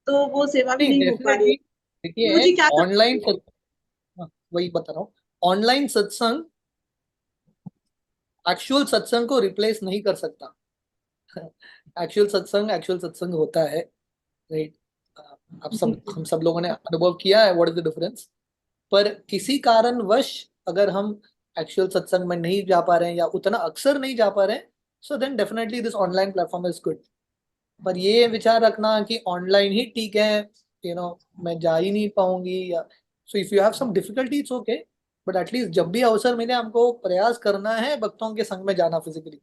तो वो सेवा भी नहीं, नहीं हो पा रही है। डेफिनेटली प्रभु देखिए, जी क्या करना ऑनलाइन चाहिए? वही बता रहा हूँ। ऑनलाइन सत्संग एक्चुअल सत्संग को रिप्लेस नहीं कर सकता। एक्चुअल सत्संग होता है, राइट? आप सब, हम सब लोगों ने अनुभव किया है व्हाट इज द डिफरेंस। पर किसी कारणवश अगर हम एक्चुअल सत्संग में नहीं जा पा रहे हैं या उतना अक्सर नहीं जा पा रहे हैं, so then definitely this online platform is good. पर ये विचार रखना कि ऑनलाइन ही ठीक है, मैं जा ही नहीं पाऊंगी, या so if you have some difficulty it's okay, but at least जब भी अवसर मिले हमको प्रयास करना है भक्तों के संग में जाना physically.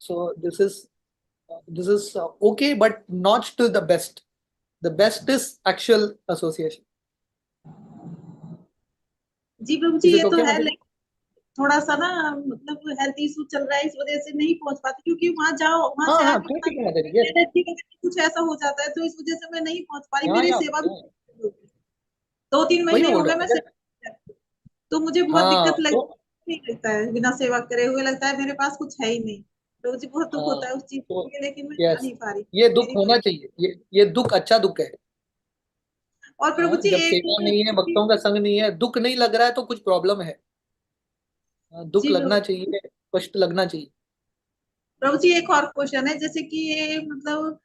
So this is okay, but not to the best. The best is actual association. जी प्रभु जी, इज ये इट तो ओके है, मतलब? लेकिन थोड़ा सा ना मतलब हेल्थ इशू चल रहा है, इस वजह से नहीं पहुंच पाती, क्योंकि वहां जाओ, वहां हाँ से हाँ, आके ठीक पता है मतलब, यस। कुछ ऐसा हो जाता है, तो इस वजह से मैं नहीं पहुंच पा रही। हाँ मेरी या सेवा भी हाँ, 2-3 वही महीने मैं हो बोल गए रहा मैं हूँ अगर। सेवा, तो मुझे बहुत हाँ दिक्कत लग तो नहीं लगता है, बिना सेवा करे हुए लगता है मेरे पास कुछ है ही नहीं। तो मुझे बहुत दुख हाँ होता है उस चीज तो के लिए, लेकिन मैं जा यस, नहीं पा रही। ये दुख मेरी होना मजबूरी। चाहिए, ये दुख अच्छा दुख है। और प्रभु हाँ, जी जब एक सेवा नहीं है, भक्तों का संग नहीं है, दुख नहीं लग रहा है तो कुछ प्रॉब्लम है। हाँ, दुख जी लगना प्रभु चाहिए, कष्ट लगना चाहिए। प्रभु जी एक और क्वेश्चन है, जैसे कि ये मतलब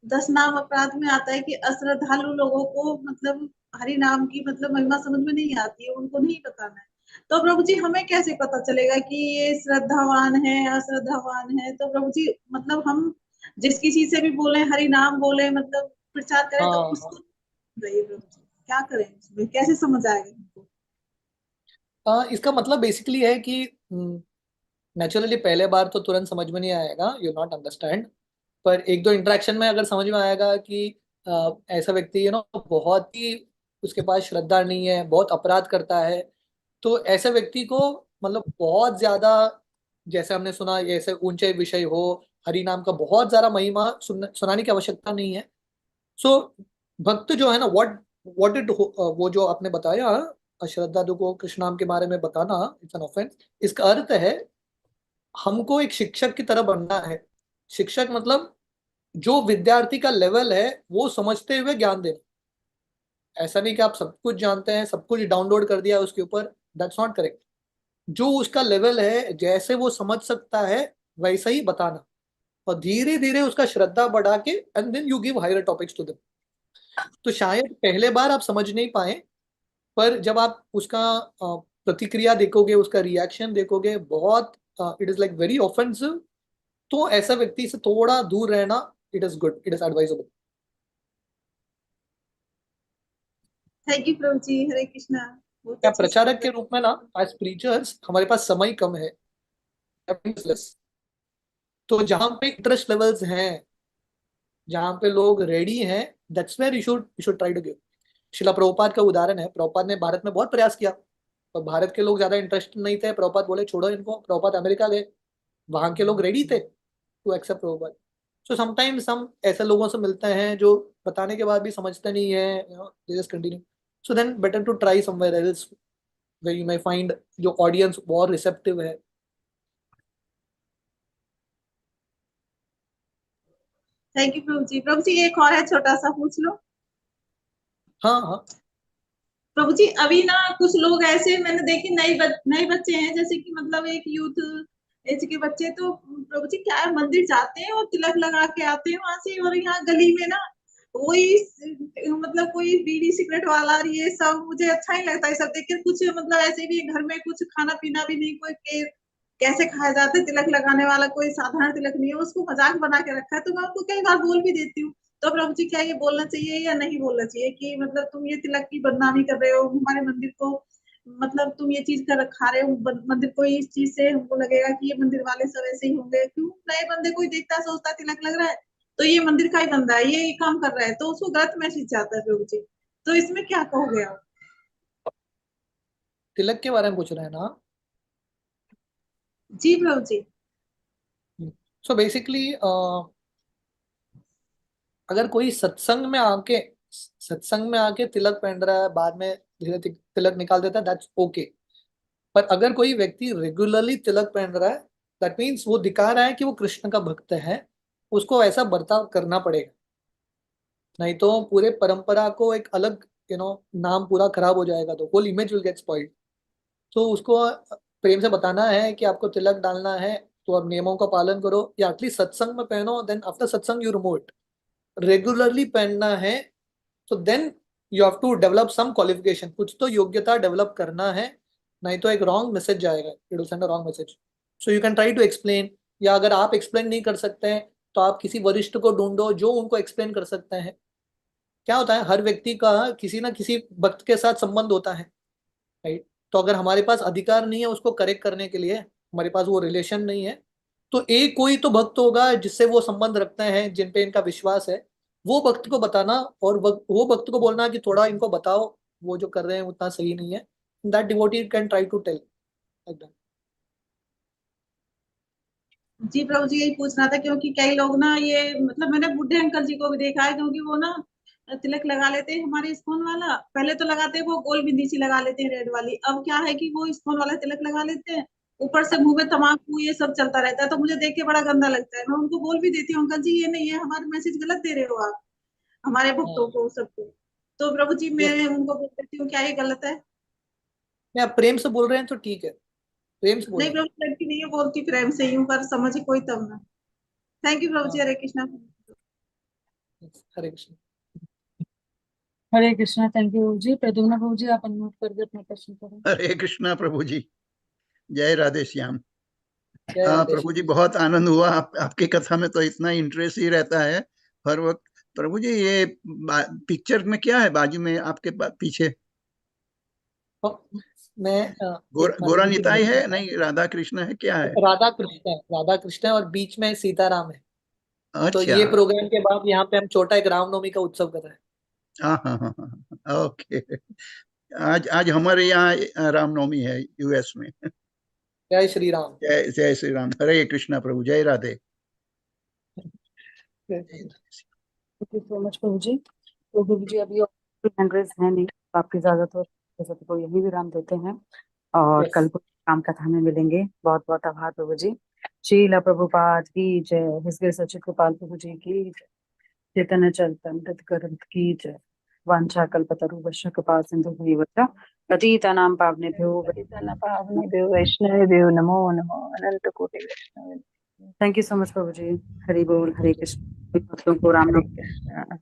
10 नाम अपराध में आता है कि अश्रद्धालु लोगों को मतलब हरि नाम की मतलब महिमा समझ में नहीं आती है, उनको नहीं बताना है। तो प्रभु जी हमें कैसे पता चलेगा कि ये श्रद्धावान है अश्रद्धावान है? तो प्रभु जी मतलब हम जिस किसी से भी बोले, हरि नाम बोले, मतलब प्रचार करें, तो हाँ हाँ। उसको रहिए प्रभु जी, क्या करें उसमें, कैसे समझ आएगा हमको? इसका मतलब बेसिकली है कि नेचुरली पहले बार तो तुरंत समझ में नहीं आएगा, यू नॉट अंडरस्टैंड। पर एक दो इंटरेक्शन में अगर समझ में आएगा कि ऐसा व्यक्ति बहुत ही, उसके पास श्रद्धा नहीं है, बहुत अपराध करता है, तो ऐसे व्यक्ति को मतलब बहुत ज्यादा, जैसे हमने सुना, ऐसे ऊंचे विषय हो, हरि नाम का बहुत ज्यादा महिमा सुनाने की आवश्यकता नहीं है। सो भक्त जो है ना, व्हाट इट, वो जो आपने बताया अश्रद्धालु को कृष्ण नाम के बारे में बताना, इट्स एन ऑफेंस। इसका अर्थ है हमको एक शिक्षक की तरह बनना है। शिक्षक मतलब जो विद्यार्थी का लेवल है वो समझते हुए ज्ञान देना। ऐसा नहीं कि आप सब कुछ जानते हैं, सब कुछ डाउनलोड कर दिया उसके ऊपर, दैट्स नॉट करेक्ट। जो उसका लेवल है, जैसे वो समझ सकता है वैसा ही बताना, और धीरे धीरे उसका श्रद्धा बढ़ा के and then you give higher topics to them. तो शायद पहले बार आप समझ नहीं पाए, पर जब आप उसका प्रतिक्रिया देखोगे, उसका रिएक्शन देखोगे, बहुत it is like very offensive, तो ऐसा व्यक्ति से थोड़ा दूर रहना, it is good, it is advisable. Thank you प्रभु जी, हरे कृष्णा। बहुत क्या अच्छे प्रचारक के से। रूप में ना, एज प्रीचर्स हमारे पास समय कम है, तो जहां पे इंटरेस्ट लेवल्स हैं, जहां पे लोग रेडी हैं, that's where you should try to give. Srila Prabhupada का उदाहरण है, प्रभुपाद ने भारत में बहुत प्रयास किया, तो भारत के लोग ज्यादा इंटरेस्ट नहीं थे, प्रभुपाद बोले छोड़ो इनको, प्रभुपाद अमेरिका गए, वहां के लोग रेडी थे to accept Prabhupada. So sometimes हम ऐसे लोगों से मिलते हैं जो बताने के बाद भी समझते नहीं है, they just continue. So then better to try somewhere else where you may find जो ऑडियंस बहुत रिसेप्टिव है। थैंक यू प्रभु जी। प्रभु जी एक और है, छोटा सा पूछ लो। हाँ हाँ। प्रभु जी अभी ना कुछ लोग ऐसे मैंने देखे, नए बच्चे हैं, जैसे कि मतलब एक यूथ एज के बच्चे, तो प्रभु जी क्या है, मंदिर जाते हैं और तिलक लगा के आते हैं वहां से, और यहाँ गली में ना कोई मतलब कोई बीड़ी सिगरेट वाला, और ये सब मुझे अच्छा ही लगता है सब देख के। कुछ मतलब ऐसे भी घर में कुछ खाना पीना भी नहीं, कोई कैसे खाया जाता है तिलक लगाने वाला, कोई साधारण तिलक नहीं है, उसको मजाक बना के रखा है। तो मैं उनको कई बार बोल भी देती हूँ। तो प्रभु जी क्या ये बोलना चाहिए या नहीं बोलना चाहिए कि मतलब तुम ये तिलक की बदनामी कर रहे हो हमारे मंदिर को, मतलब तुम ये चीज कर खा रहे हो मंदिर को, इस चीज से हमको लगेगा कि ये मंदिर वाले सब ऐसे ही होंगे। क्यों नए बंदे कोई देखता है सोचता है तिलक लग रहा है तो ये मंदिर का ही बंदा है, ये काम कर रहा है, तो उसको गलत मैसेज जाता है प्रभु जी। तो इसमें क्या कहोगे आप? तिलक के बारे में पूछ रहे हैं ना? जी प्रभु जी। सो बेसिकली अगर कोई सत्संग में आके तिलक पहन रहा है, बाद में धीरे तिलक निकाल देता है, दैट्स ओके। पर अगर कोई व्यक्ति रेगुलरली तिलक पहन रहा है, दैट मीन्स वो दिखा रहा है कि वो कृष्ण का भक्त है, उसको ऐसा बर्ताव करना पड़ेगा, नहीं तो पूरे परंपरा को एक अलग नाम पूरा खराब हो जाएगा, तो whole image will get spoiled. तो उसको प्रेम से बताना है कि आपको तिलक डालना है, तो आप नियमों का पालन करो, या एटलीस्ट सत्संग में पहनो, देन आफ्टर सत्संग यू रिमूव इट। रेगुलरली पहनना है तो then you have to develop some qualification, कुछ तो योग्यता डेवलप करना है, नहीं तो एक रॉन्ग मैसेज जाएगा, it will send a wrong message. So you can try to explain, या अगर आप एक्सप्लेन नहीं कर सकते हैं तो आप किसी वरिष्ठ को ढूंढो जो उनको एक्सप्लेन कर सकते हैं। क्या होता है, हर व्यक्ति का किसी ना किसी भक्त के साथ संबंध होता है, राइट? तो अगर हमारे पास अधिकार नहीं है उसको करेक्ट करने के लिए, हमारे पास वो रिलेशन नहीं है, तो एक कोई तो भक्त होगा जिससे वो संबंध रखते हैं, जिन पे इनका विश्वास है, वो भक्त को बताना, और वो भक्त को बोलना कि थोड़ा इनको बताओ, वो जो कर रहे हैं उतना सही नहीं है। That devotee can try to tell like that. जी प्रभु जी यही पूछना था, क्योंकि कई लोग ना ये मतलब मैंने बूढ़े अंकल जी को भी देखा है, क्योंकि वो ना तिलक लगा लेते हैं हमारे इस्कॉन वाला, पहले तो लगाते हैं वो गोल बिंदी सी लगा लेते हैं रेड वाली, अब क्या है कि वो इस्कॉन वाला तिलक लगा लेते हैं, ऊपर से मुंह में तम्बाकू ये सब चलता रहता है, तो मुझे देख के बड़ा गंदा लगता है। मैं उनको बोल भी देती हूँ, अंकल जी ये नहीं है, हमारे मैसेज गलत दे रहे हो आप हमारे भक्तों को सबको। तो प्रभु जी मैं यस, उनको बोल देती हूँ क्या ये गलत है? आप प्रेम से बोल रहे हैं तो ठीक है, प्रेम से नहीं बोलें। प्रभु लड़की नहीं है, बोलती प्रेम से ही हूँ, पर समझे कोई तब ना। थैंक यू प्रभु जी, हाँ, हरे कृष्णा। हरे कृष्ण। हरे कृष्णा। थैंक यू जी। प्रद्युम्न प्रभु जी आप अनम्यूट करके अपना प्रश्न करें। हरे कृष्णा प्रभु जी, जय राधे श्याम। जय राधे प्रभु जी श्याम। बहुत आनंद हुआ, आपकी कथा में तो इतना इंटरेस्ट ही रहता है हर वक्त। प्रभु जी ये पिक्चर में क्या है बाजू में आपके पीछे? मैं गोरा रिपीट निताई है, नहीं, नहीं राधा कृष्ण है, क्या है? राधा कृष्ण है और बीच में सीताराम है। तो अच्छा। ये प्रोग्राम के बाद यहाँ पे हम छोटा एक रामनवमी का उत्सव कर रहे हैं। हाँ हाँ हाँ हाँ, ओके। आज आज हमारे यहाँ रामनवमी है यूएस में। जय श्री राम। जय जय श्री राम। हरे कृष्णा प्रभु, जय Radhe. Thank you so much प्रभु जी। तो प्रभु जी अभी और हैंड रेज है नहीं, तो आपकी इजाजत हो जैसे तो यही विराम देते हैं, और यस। कल को काम कथा में मिलेंगे। बहुत बहुत आभार प्रभु जी। शीला प्रभुपाद की जय। हिस गिर सचिव गोपाल प्रभु जी की जय। चैतन्य चरितमृत ग्रंथ की जय। वांछा कल्पतरुभ्यश्च कृपा सिन्धुभ्येव पतितानां पावनेभ्यो वैष्णवेभ्यो नमो नमो अनंत कोटि वैष्णव। थैंक यू सो मच प्रभु जी। हरि बोल, हरे कृष्ण। भक्तों को राम हरे नाम कृष्णा।